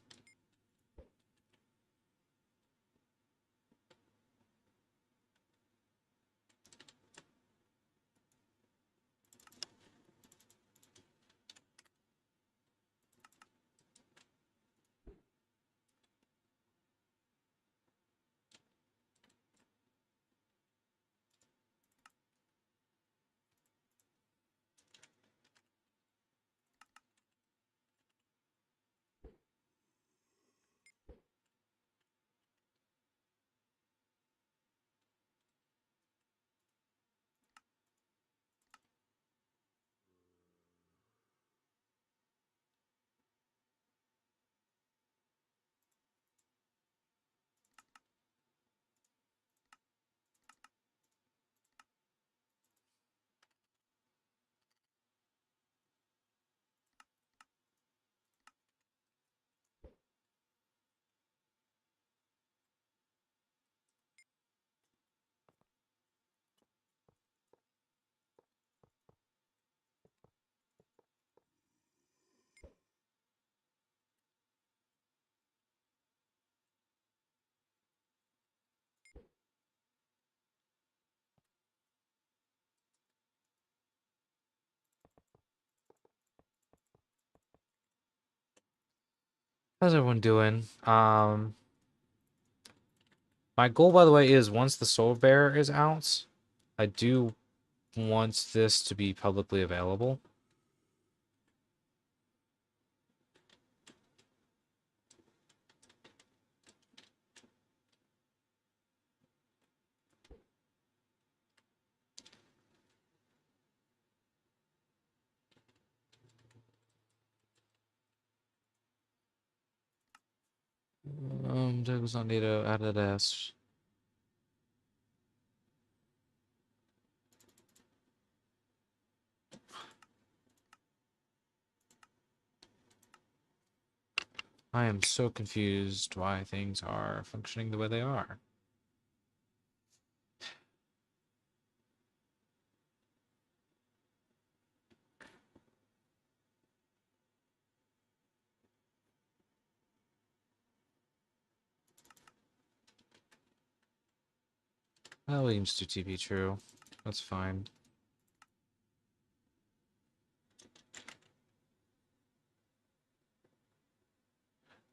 How's everyone doing? My goal, by the way, is once the Soul Bear is out, I do want this to be publicly available. That was on data added as. I am so confused why things are functioning the way they are. Well, we can just do TP true. That's fine.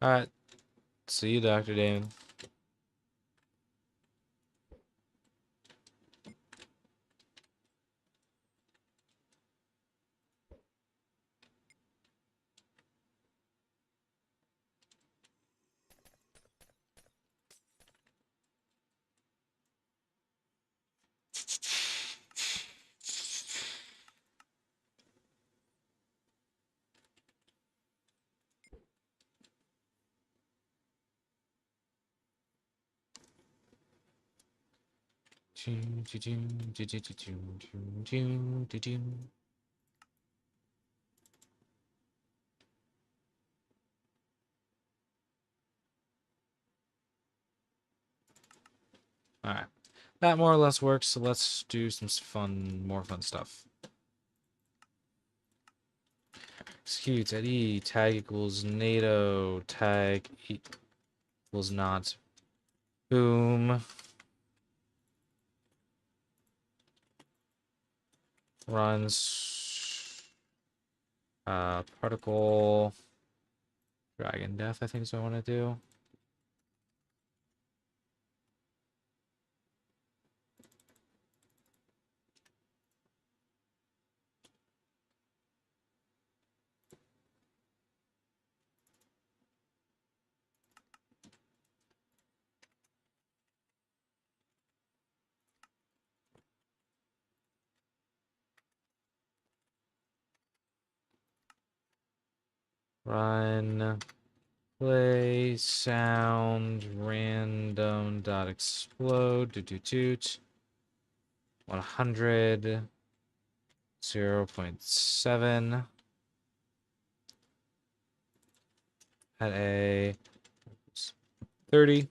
Alright. See you, Dr. Damon. Alright. That more or less works, so let's do some more fun stuff. Execute at E, tag equals NATO, tag equals not. Boom. Runs particle dragon death, I think is what I want to do. Run play sound random dot explode toot 100 0.7 at a 30.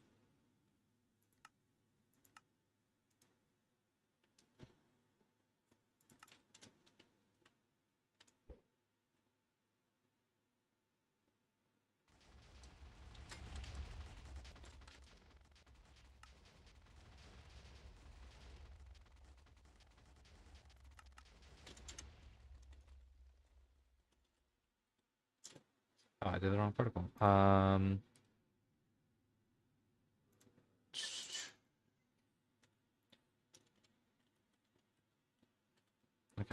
Oh, I did the wrong particle. Okay,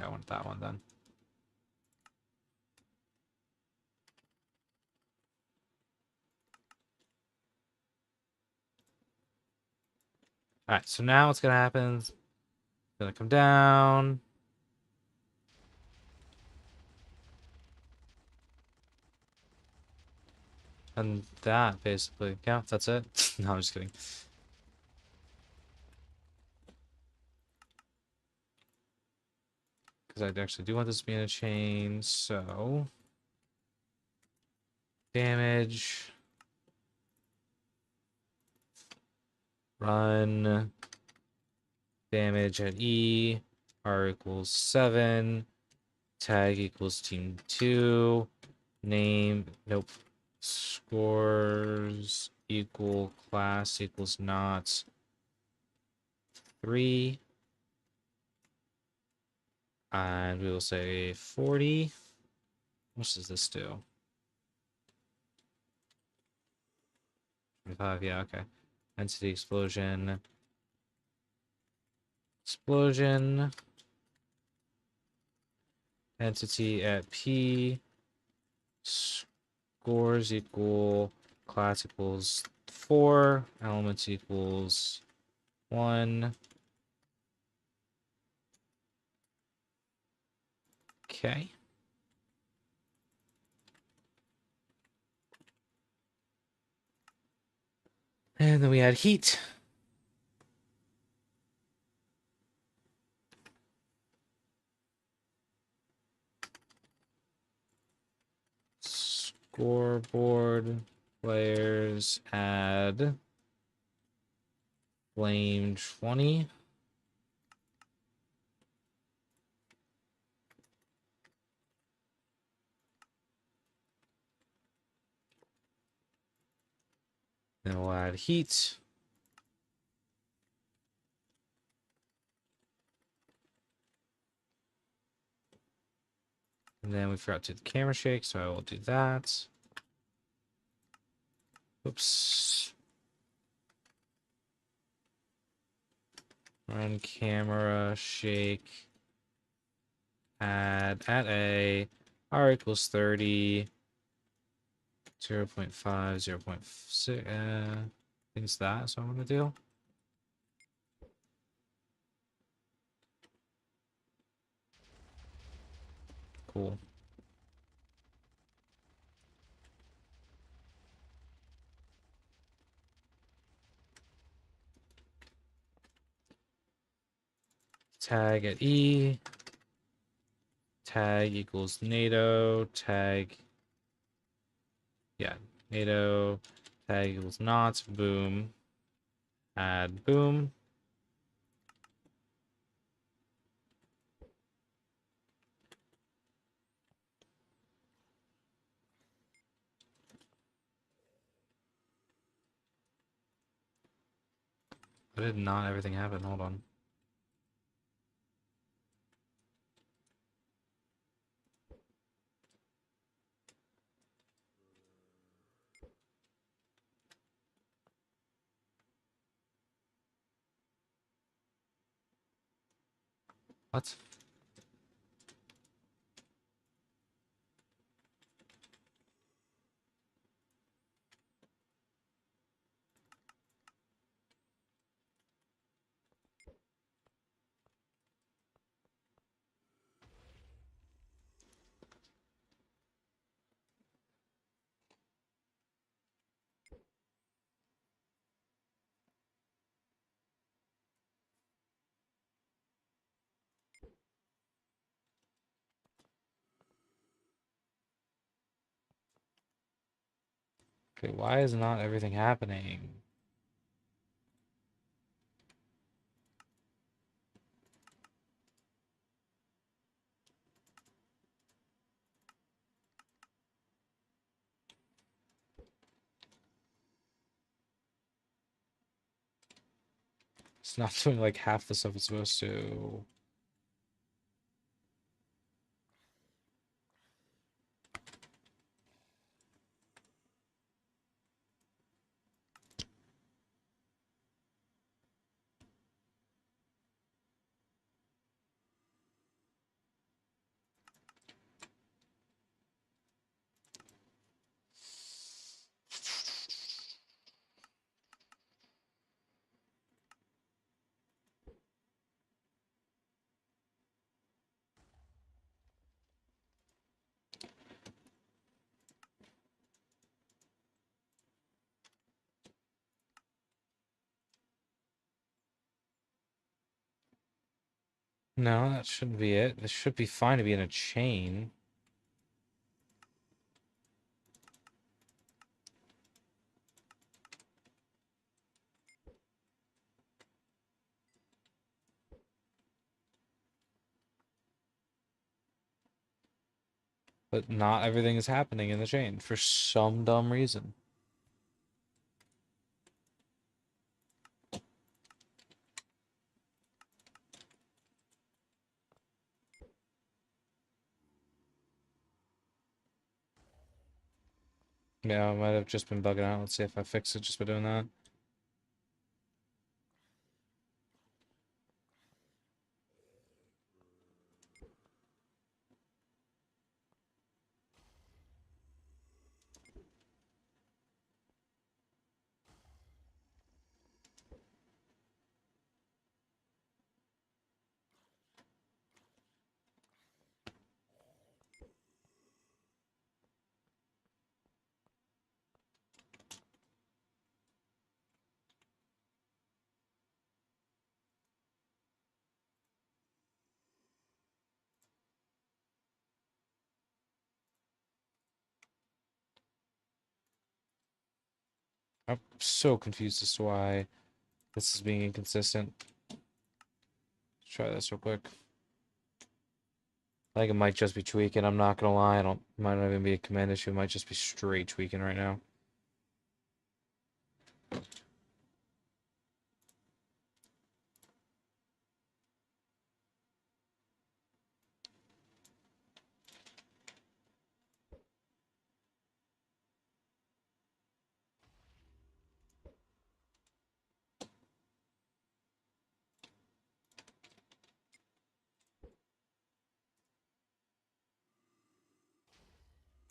I want that one then. Alright, so now what's gonna happen is gonna come down. And that basically, yeah, that's it. No, I'm just kidding. Because I actually do want this to be in a chain, so damage, run, damage at E, R equals 7, tag equals team 2, name, nope, scores equal class equals not 3, and we will say 40. What does this do? 0.5, yeah, okay. Entity explosion. Explosion. Entity at P. Scores equal. Class equals 4. Elements equals 1. Okay. And then we add heat. Scoreboard players add flame 20. Then we'll add heat. And then we forgot to do the camera shake, so I will do that. Oops. Run camera shake. Add at A. R equals 30. 0 0.5, 0 0.6. I think it's that. So I'm going to do. Cool. Tag at E. Tag equals NATO. Tag. Yeah, NATO. Tag equals not. Boom. Add boom. Why did not everything happen? Hold on. What? Okay, why is not everything happening? It's not doing like half the stuff it's supposed to. No, that shouldn't be it. This should be fine to be in a chain. But not everything is happening in the chain for some dumb reason. Yeah, I might have just been bugging out. Let's see if I fix it just by doing that. I'm so confused as to why this is being inconsistent. Let's try this real quick. I think it might just be tweaking. I'm not gonna lie. It might not even be a command issue. It might just be straight tweaking right now.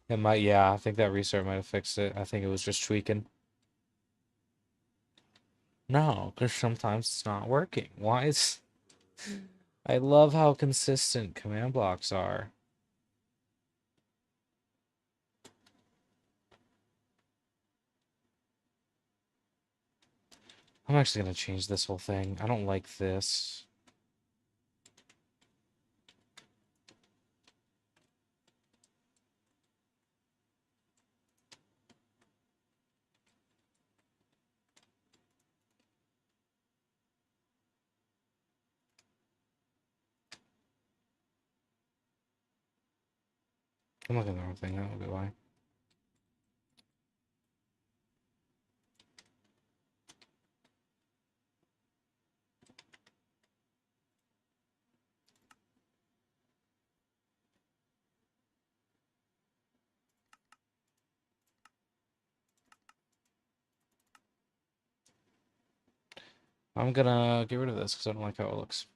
It might, yeah, I think that restart might have fixed it. I think it was just tweaking. No, because sometimes it's not working. Why is... I love how consistent command blocks are. I'm actually gonna change this whole thing. I don't like this. I'm looking at the wrong thing. That'll be why. I'm gonna get rid of this because I don't like how it looks.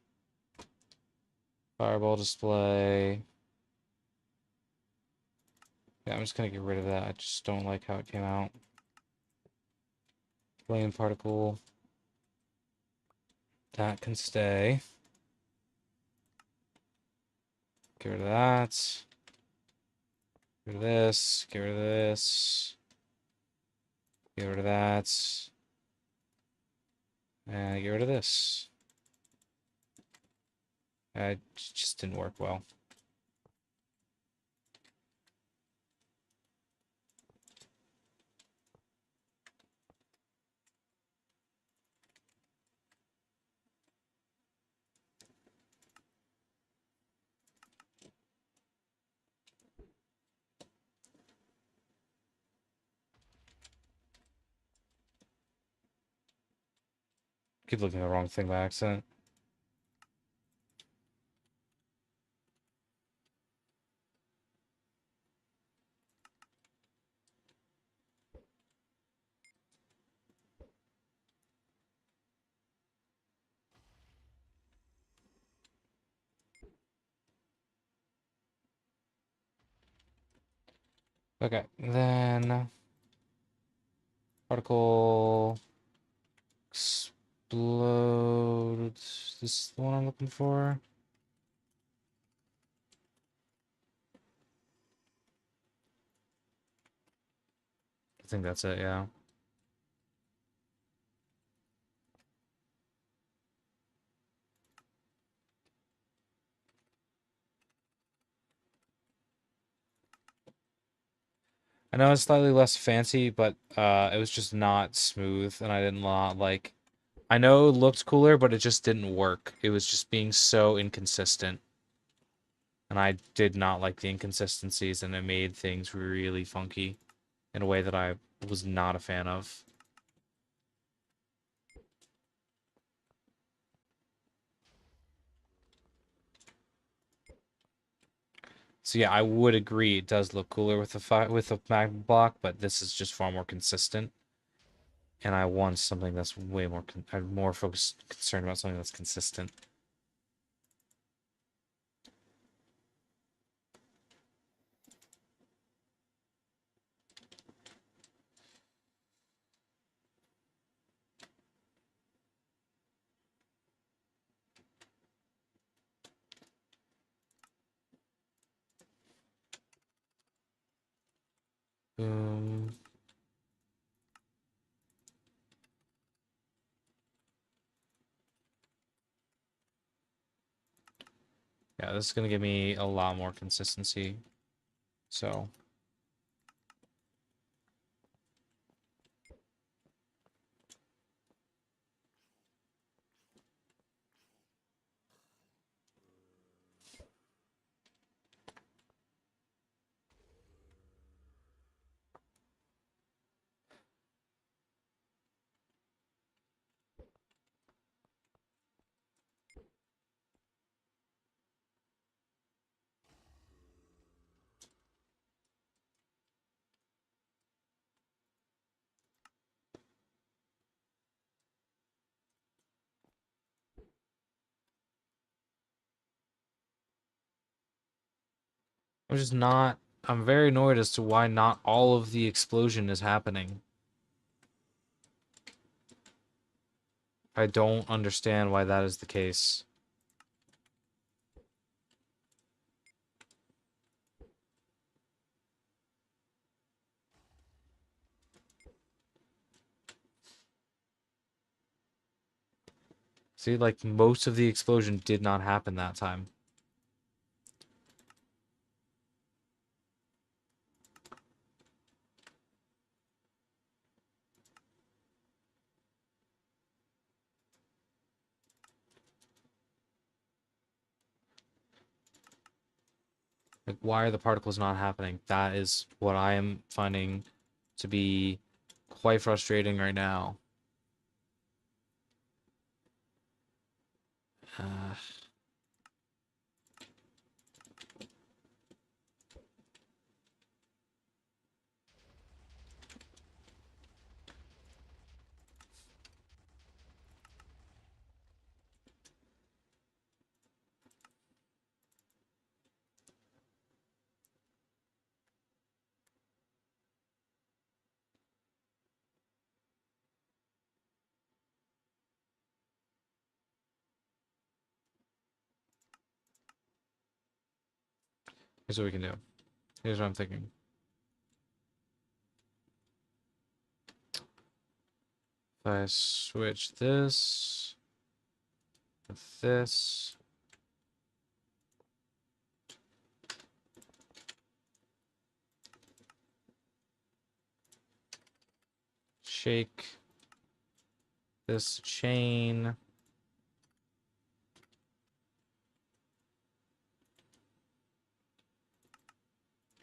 Fireball display. Yeah, I'm just gonna get rid of that. I just don't like how it came out. Flame particle. That can stay. Get rid of that. Get rid of this. Get rid of this. Get rid of that. And get rid of this. It just didn't work well. Keep looking at the wrong thing by accident. Okay, then particle explode. This is the one I'm looking for. I think that's it, yeah. I know it's slightly less fancy, but it was just not smooth, and I didn't like. I know it looked cooler, but it just didn't work. It was just being so inconsistent, and I did not like the inconsistencies, and it made things really funky in a way that I was not a fan of. So yeah, I would agree it does look cooler with the magma block, but this is just far more consistent. And I want something that's way more. I'm more focused, concerned about something that's consistent. Um, yeah, this is gonna give me a lot more consistency. So I'm just not. I'm very annoyed as to why not all of the explosion is happening. I don't understand why that is the case. See, like, most of the explosion did not happen that time. Like, why are the particles not happening? That is what I am finding to be quite frustrating right now. Uh, here's what we can do. Here's what I'm thinking. If I switch this with this, shake this chain.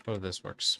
Oh, this works.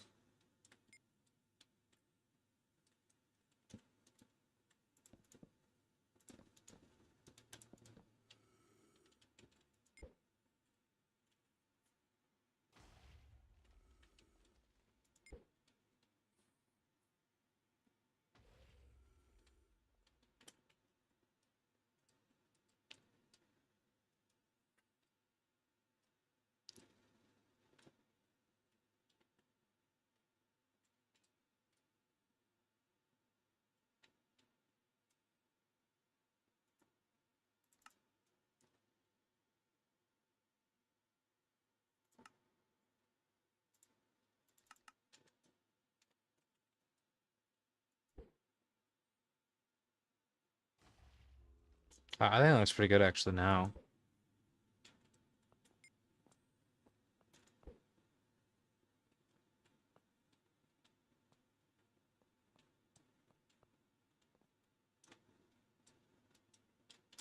I think that looks pretty good actually now.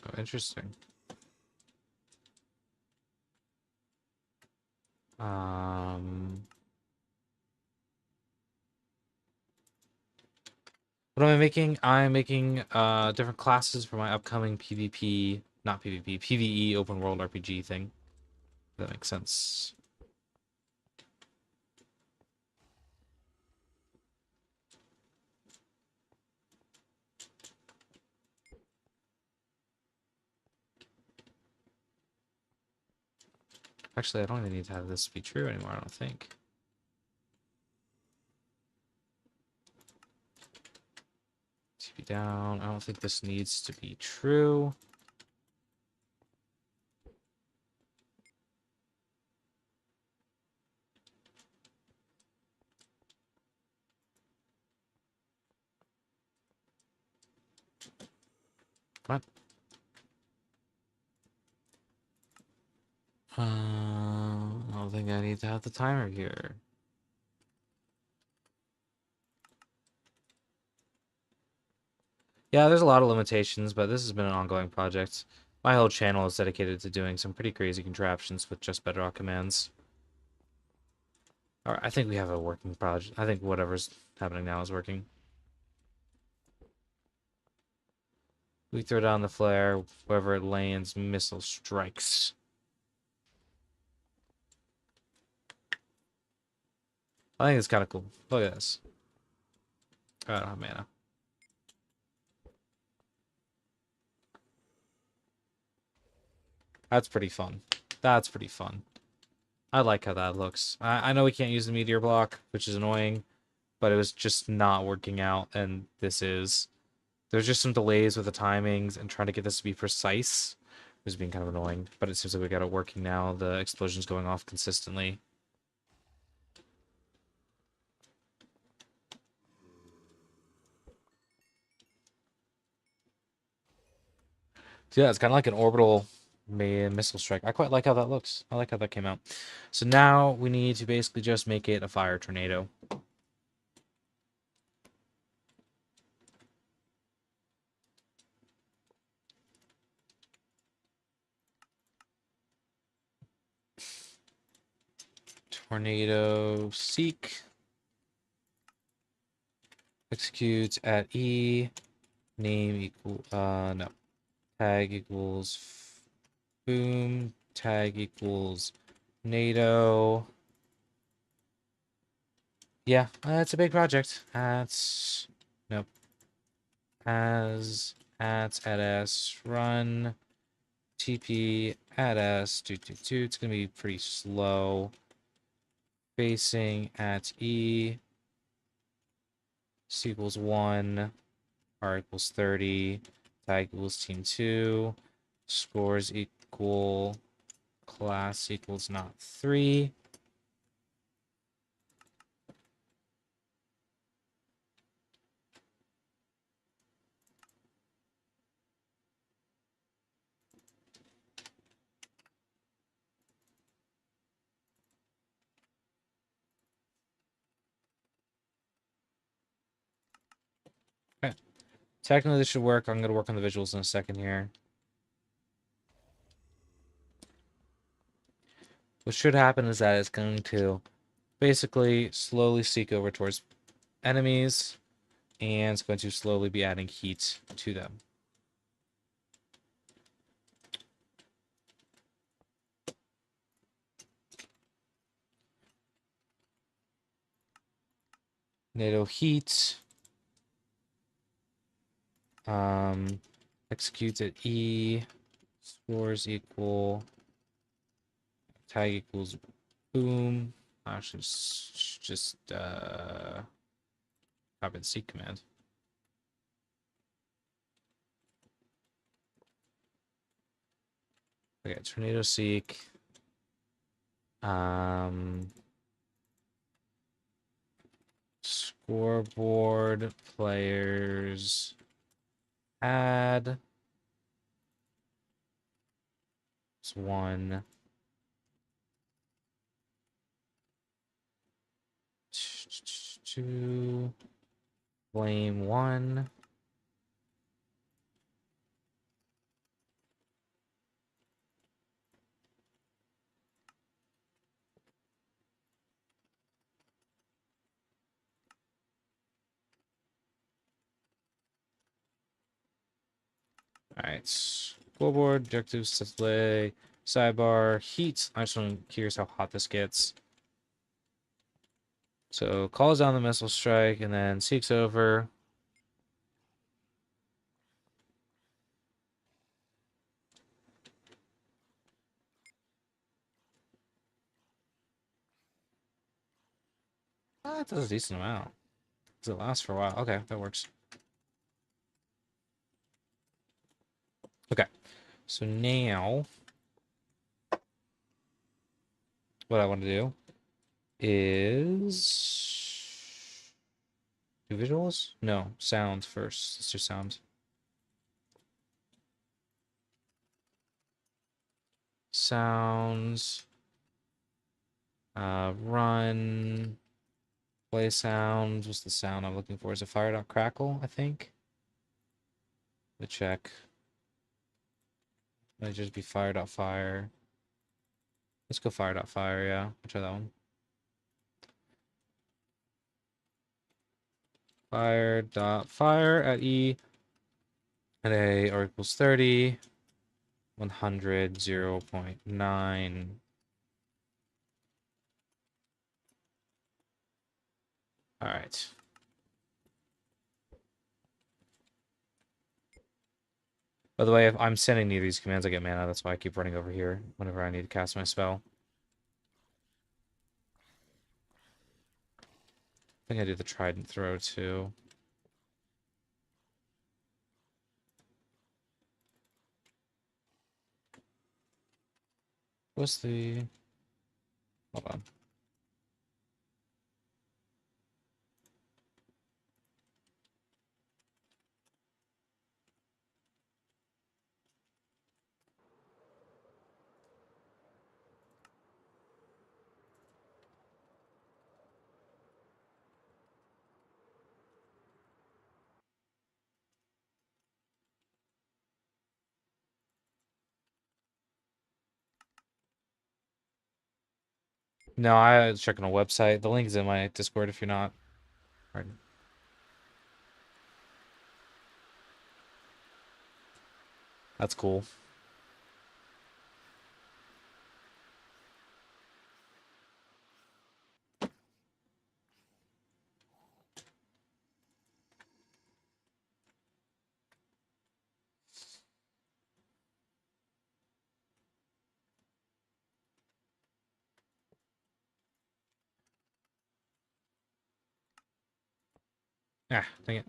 Oh, interesting. Um, what am I making? I'm making different classes for my upcoming PvP, not PvP, PvE open world RPG thing. If that makes sense. Actually, I don't even need to have this be true anymore, I don't think. TP down. I don't think this needs to be true. What? I don't think I need to have the timer here. Yeah, there's a lot of limitations, but this has been an ongoing project. My whole channel is dedicated to doing some pretty crazy contraptions with just Bedrock commands. Alright, I think we have a working project. I think whatever's happening now is working. We throw down the flare, wherever it lands, missile strikes. I think it's kind of cool. Look at this. Oh, I don't have mana. That's pretty fun. That's pretty fun. I like how that looks. I know we can't use the meteor block, which is annoying, but it was just not working out, and this is. There's just some delays with the timings and trying to get this to be precise was being kind of annoying, but it seems like we got it working now. The explosion's going off consistently. So yeah, it's kind of like an orbital missile strike. I quite like how that looks. I like how that came out. So now we need to basically just make it a fire tornado. Tornado seek. Executes at E. Name equal, no. Tag equals boom. Tag equals NATO. Yeah, that's a big project. That's, nope. As, at S, run, TP, at S, It's gonna be pretty slow. Facing at E, C equals 1, R equals 30, tag equals team 2, scores equal, class equals not 3. Okay. Technically this should work. I'm gonna work on the visuals in a second here. What should happen is that it's going to basically slowly seek over towards enemies, and it's going to slowly be adding heat to them. NATO heat. Executes at E. Scores equal. Tag equals boom. Actually, just copy the seek command. Okay, tornado seek. Scoreboard players add. It's 1. 2. Flame 1. Alright, scoreboard, objectives, display, sidebar, heat. I just want to curious how hot this gets. So calls down the missile strike and then seeks over. That does a decent amount. Does it last for a while? Okay, that works. Okay, so now what I want to do is do visuals? No, sound first. Let's do sound. Sounds. Run. Play sounds. What's the sound I'm looking for? Is it fire.crackle, I think? The check. Might just be fire.fire. Let's go fire.fire, yeah. I'll try that one. Fire.fire at E at A or equals 30. 100, 0.9. All right. By the way, if I'm sending any of these commands, I get mana. That's why I keep running over here whenever I need to cast my spell. I think I do the trident throw too. What's the... Hold on. No, I was checking a website. The link is in my Discord if you're not. Right. That's cool. Ah, dang it.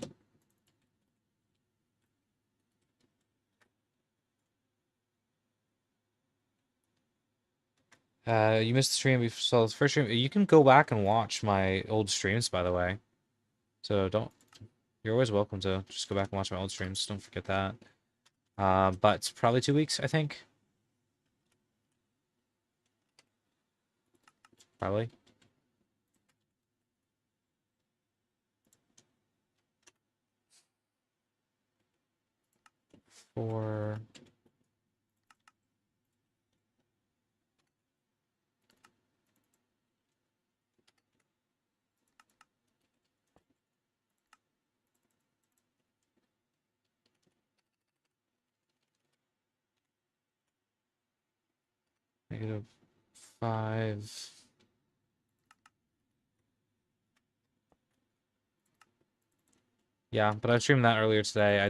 You missed the stream. So the first stream. You can go back and watch my old streams, by the way. So don't. You're always welcome to just go back and watch my old streams. Don't forget that. But probably 2 weeks, I think. Probably. For -5. Yeah, but I streamed that earlier today. I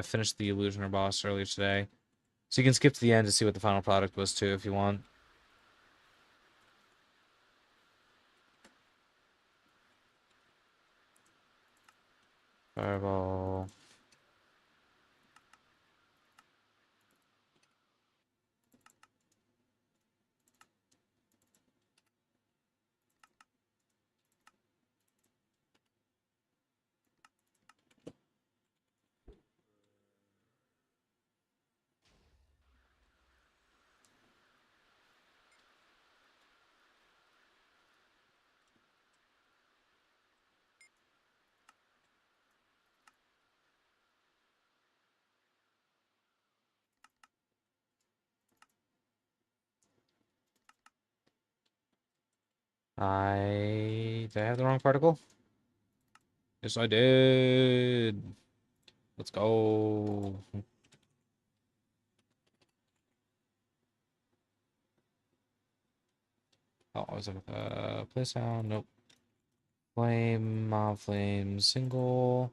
finished the Illusioner boss earlier today. So you can skip to the end to see what the final product was too if you want. Fireball. Did I have the wrong particle? Yes, I did. Let's go. Oh, I was like, play sound. Nope. Flame, mob flame, single.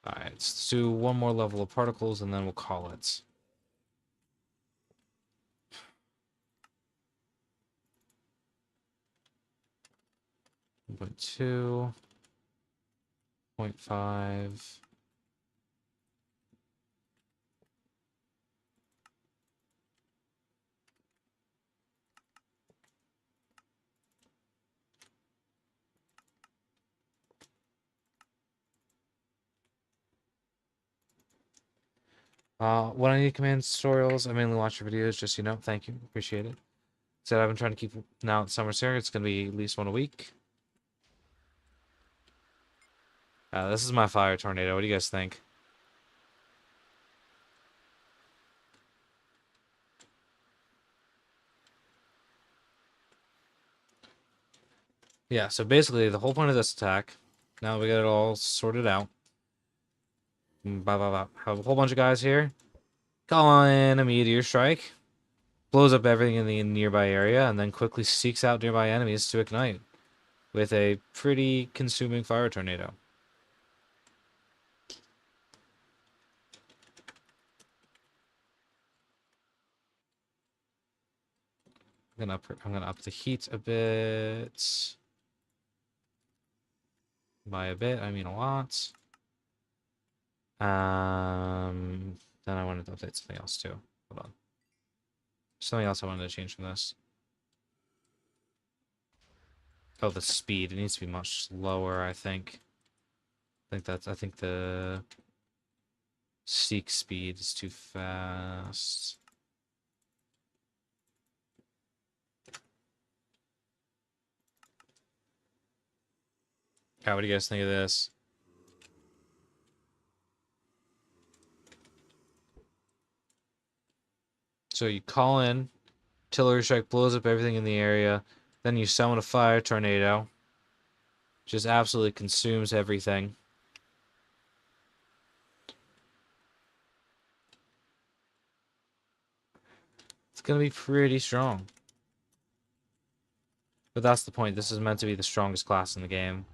Alright, let's do one more level of particles and then we'll call it. Point 2, 0.5. When I need command tutorials, I mainly watch your videos, just so you know. Thank you. Appreciate it. So I've been trying to keep, now that summer's here, it's going to be at least one a week. This is my fire tornado. What do you guys think? Yeah, so basically the whole point of this attack, now we got it all sorted out. Have a whole bunch of guys here. Call in a meteor strike. Blows up everything in the nearby area, and then quickly seeks out nearby enemies to ignite with a pretty consuming fire tornado. I'm gonna up the heat a bit. By a bit, I mean a lot. Then I wanted to update something else too. Hold on. Something else I wanted to change from this. Oh, the speed. It needs to be much slower, I think. I think the seek speed is too fast. What do you guys think of this? So you call in, artillery strike blows up everything in the area, then you summon a fire tornado, just absolutely consumes everything. It's gonna be pretty strong. But that's the point. This is meant to be the strongest class in the game.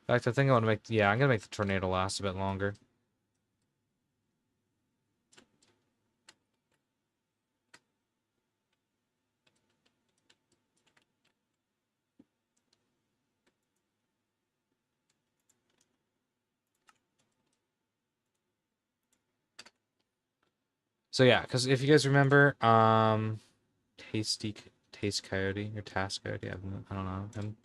In fact, I think I want to make... Yeah, I'm gonna make the tornado last a bit longer. So yeah, because if you guys remember, Taste Coyote or Task Coyote, I don't know him.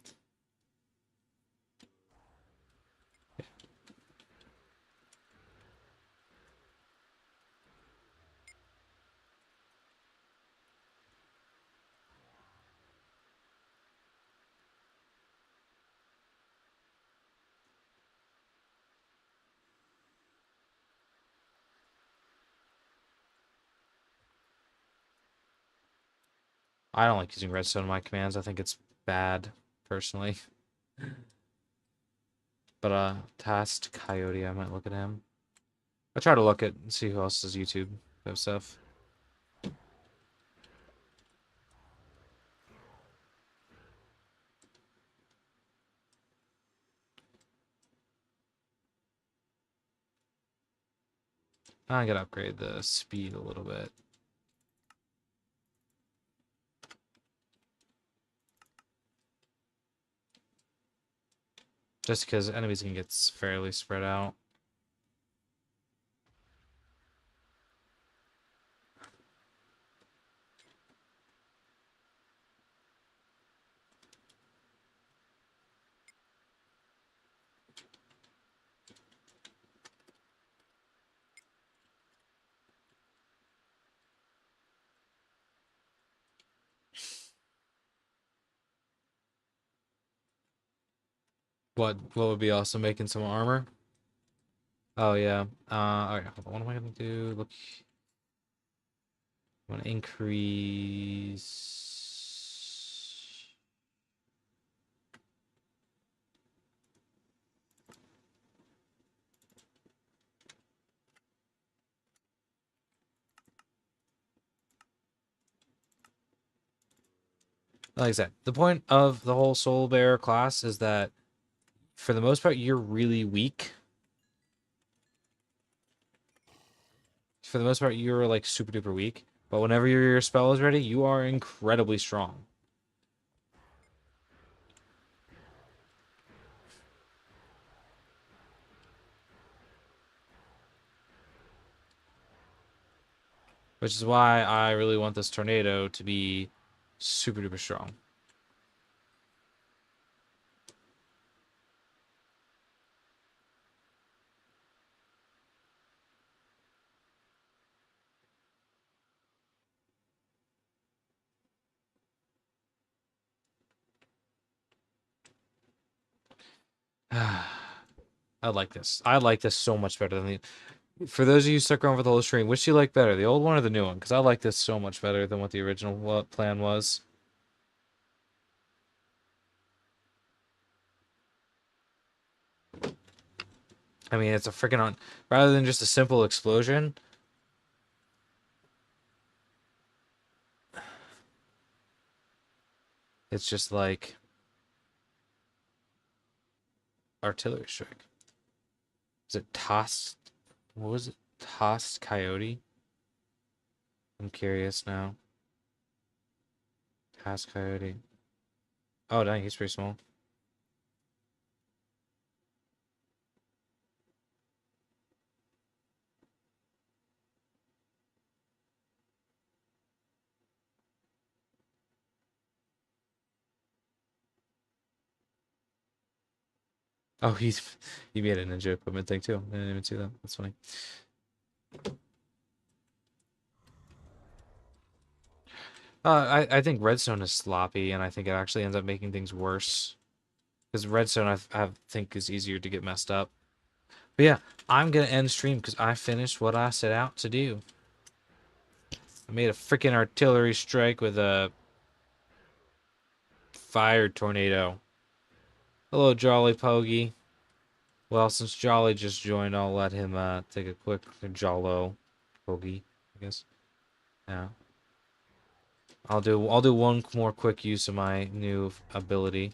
I don't like using redstone in my commands. I think it's bad, personally. But Task Coyote, I might look at him. I try to look at and see who else does YouTube stuff. I gotta upgrade the speed a little bit. Just because enemies can get fairly spread out. What would be awesome? Making some armor? Oh yeah. Alright, hold on. What am I gonna do? Look. I want to increase. Like I said, the point of the whole Soul Bearer class is that for the most part, you're really weak. For the most part, you're like super duper weak. But whenever your spell is ready, you are incredibly strong. Which is why I really want this tornado to be super duper strong. I like this. I like this so much better than the. For those of you stuck around for the whole stream, which do you like better, the old one or the new one? Because I like this so much better than what the original plan was. I mean, it's a freaking on. Rather than just a simple explosion, it's just like artillery strike. Is it tossed? What was it? Tossed coyote? I'm curious now. Tossed coyote. Oh, dang, he's pretty small. Oh, he made a ninja equipment thing too. I didn't even see that. That's funny. I think redstone is sloppy, and I think it actually ends up making things worse. Because redstone, I think, is easier to get messed up. But yeah, I'm gonna end stream because I finished what I set out to do. I made a freaking artillery strike with a fire tornado. Hello, Jolly Pogie. Well, since Jolly just joined, I'll let him take a quick Jollo Pogie, I guess. Yeah. I'll do one more quick use of my new ability.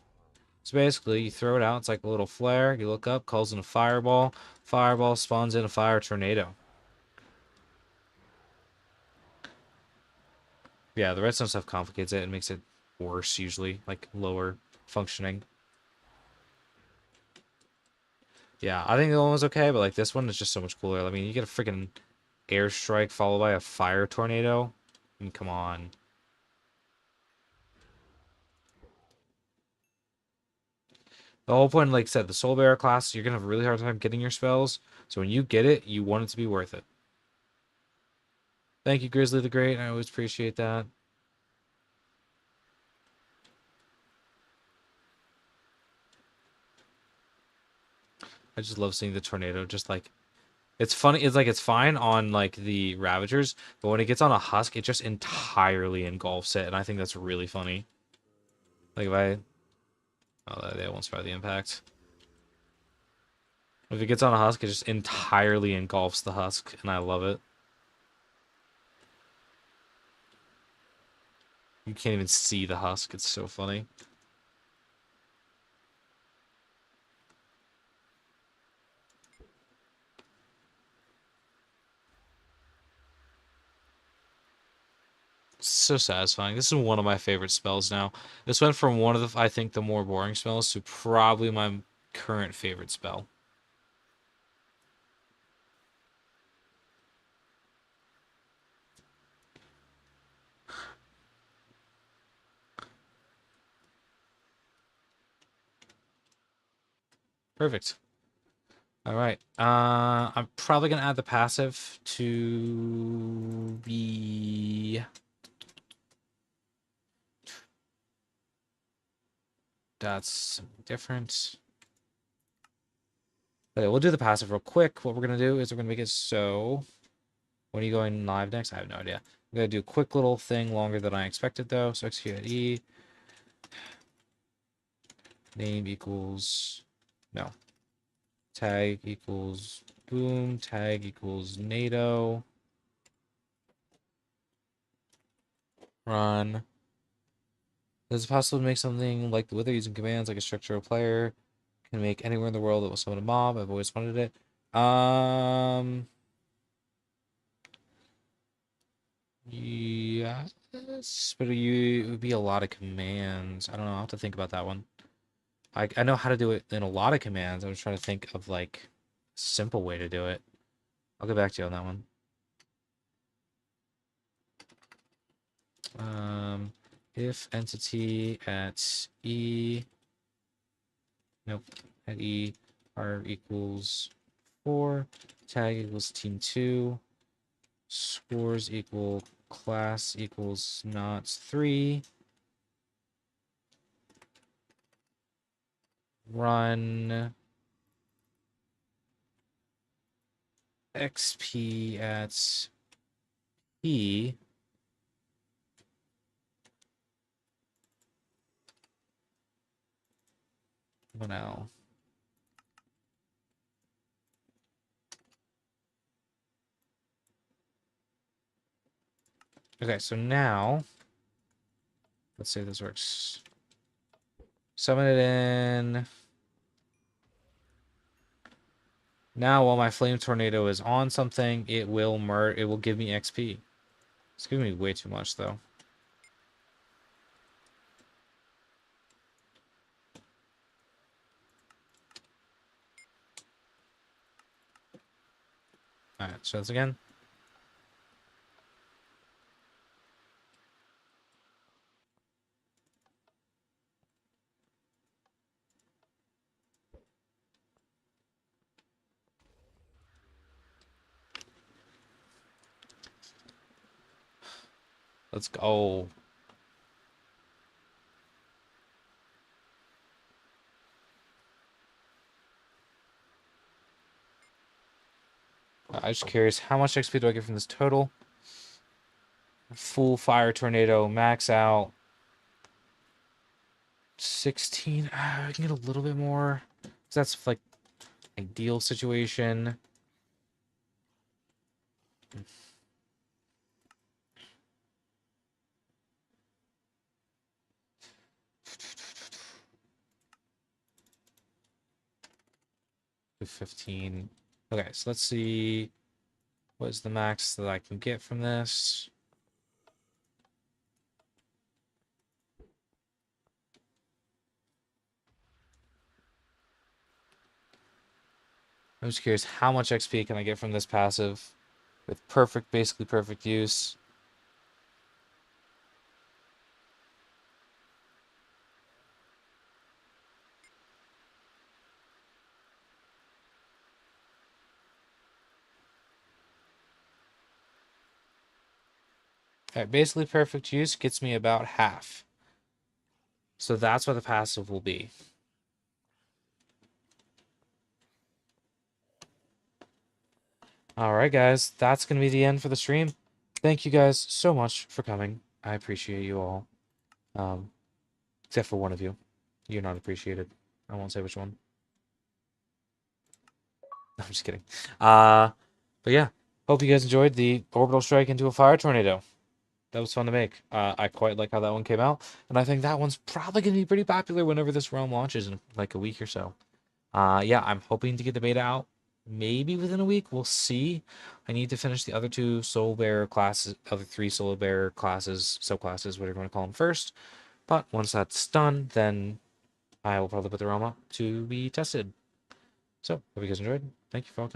So basically, you throw it out. It's like a little flare. You look up, calls in a fireball. Fireball spawns in a fire tornado. Yeah, the redstone stuff complicates it and makes it worse usually, like lower functioning. Yeah, I think the one was okay, but like this one is just so much cooler. I mean, you get a freaking airstrike followed by a fire tornado. I mean, come on. The whole point, like I said, the Soul Bearer class, you're gonna have a really hard time getting your spells. So when you get it, you want it to be worth it. Thank you, Grizzly the Great. I always appreciate that. I just love seeing the tornado just like it's funny. It's like it's fine on like the Ravagers, but when it gets on a husk, it just entirely engulfs it, and I think that's really funny. Like if I, oh, they won't survive the impact. If it gets on a husk, it just entirely engulfs the husk, and I love it. You can't even see the husk. It's so funny. So satisfying. This is one of my favorite spells now. This went from one of the, I think, the more boring spells to probably my current favorite spell. Perfect. All right. I'm probably gonna add the passive to be. That's different. Okay, we'll do the passive real quick. What we're gonna do is we're gonna make it so. When are you going live next? I have no idea. I'm gonna do a quick little thing longer than I expected though. So execute at E. Name equals no. Tag equals boom. Tag equals NATO. Run. Is it possible to make something like the Wither using commands like a structural player can make anywhere in the world that will summon a mob? I've always wanted it. Yes, but it would be a lot of commands. I don't know. I'll have to think about that one. I know how to do it in a lot of commands. I was trying to think of like a simple way to do it. I'll get back to you on that one. If entity at E, nope, at E R equals 4, tag equals team 2, scores equal class equals not 3, run XP at E. What now? Okay, so now, let's see if this works. Summon it in. Now, while my flame tornado is on something, it will give me XP. It's giving me way too much, though. Alright, so this again. Let's go. I'm just curious, how much XP do I get from this total? Full fire tornado, max out. 16. I can get a little bit more. That's like ideal situation. Do 15. Okay, so let's see what is the max that I can get from this. I'm just curious, how much XP can I get from this passive with basically perfect use? All right, basically perfect use gets me about half. So that's what the passive will be. All right, guys, that's going to be the end for the stream. Thank you guys so much for coming. I appreciate you all. Except for one of you. You're not appreciated. I won't say which one. I'm just kidding. But yeah, hope you guys enjoyed the orbital strike into a fire tornado. That was fun to make. I quite like how that one came out, and I think that one's probably going to be pretty popular whenever this realm launches in like a week or so. Yeah, I'm hoping to get the beta out maybe within a week. We'll see. I need to finish the other two soul bearer classes, other three soul bearer classes, subclasses, whatever you want to call them first. But once that's done, then I will probably put the realm up to be tested. So, hope you guys enjoyed. Thank you for all coming.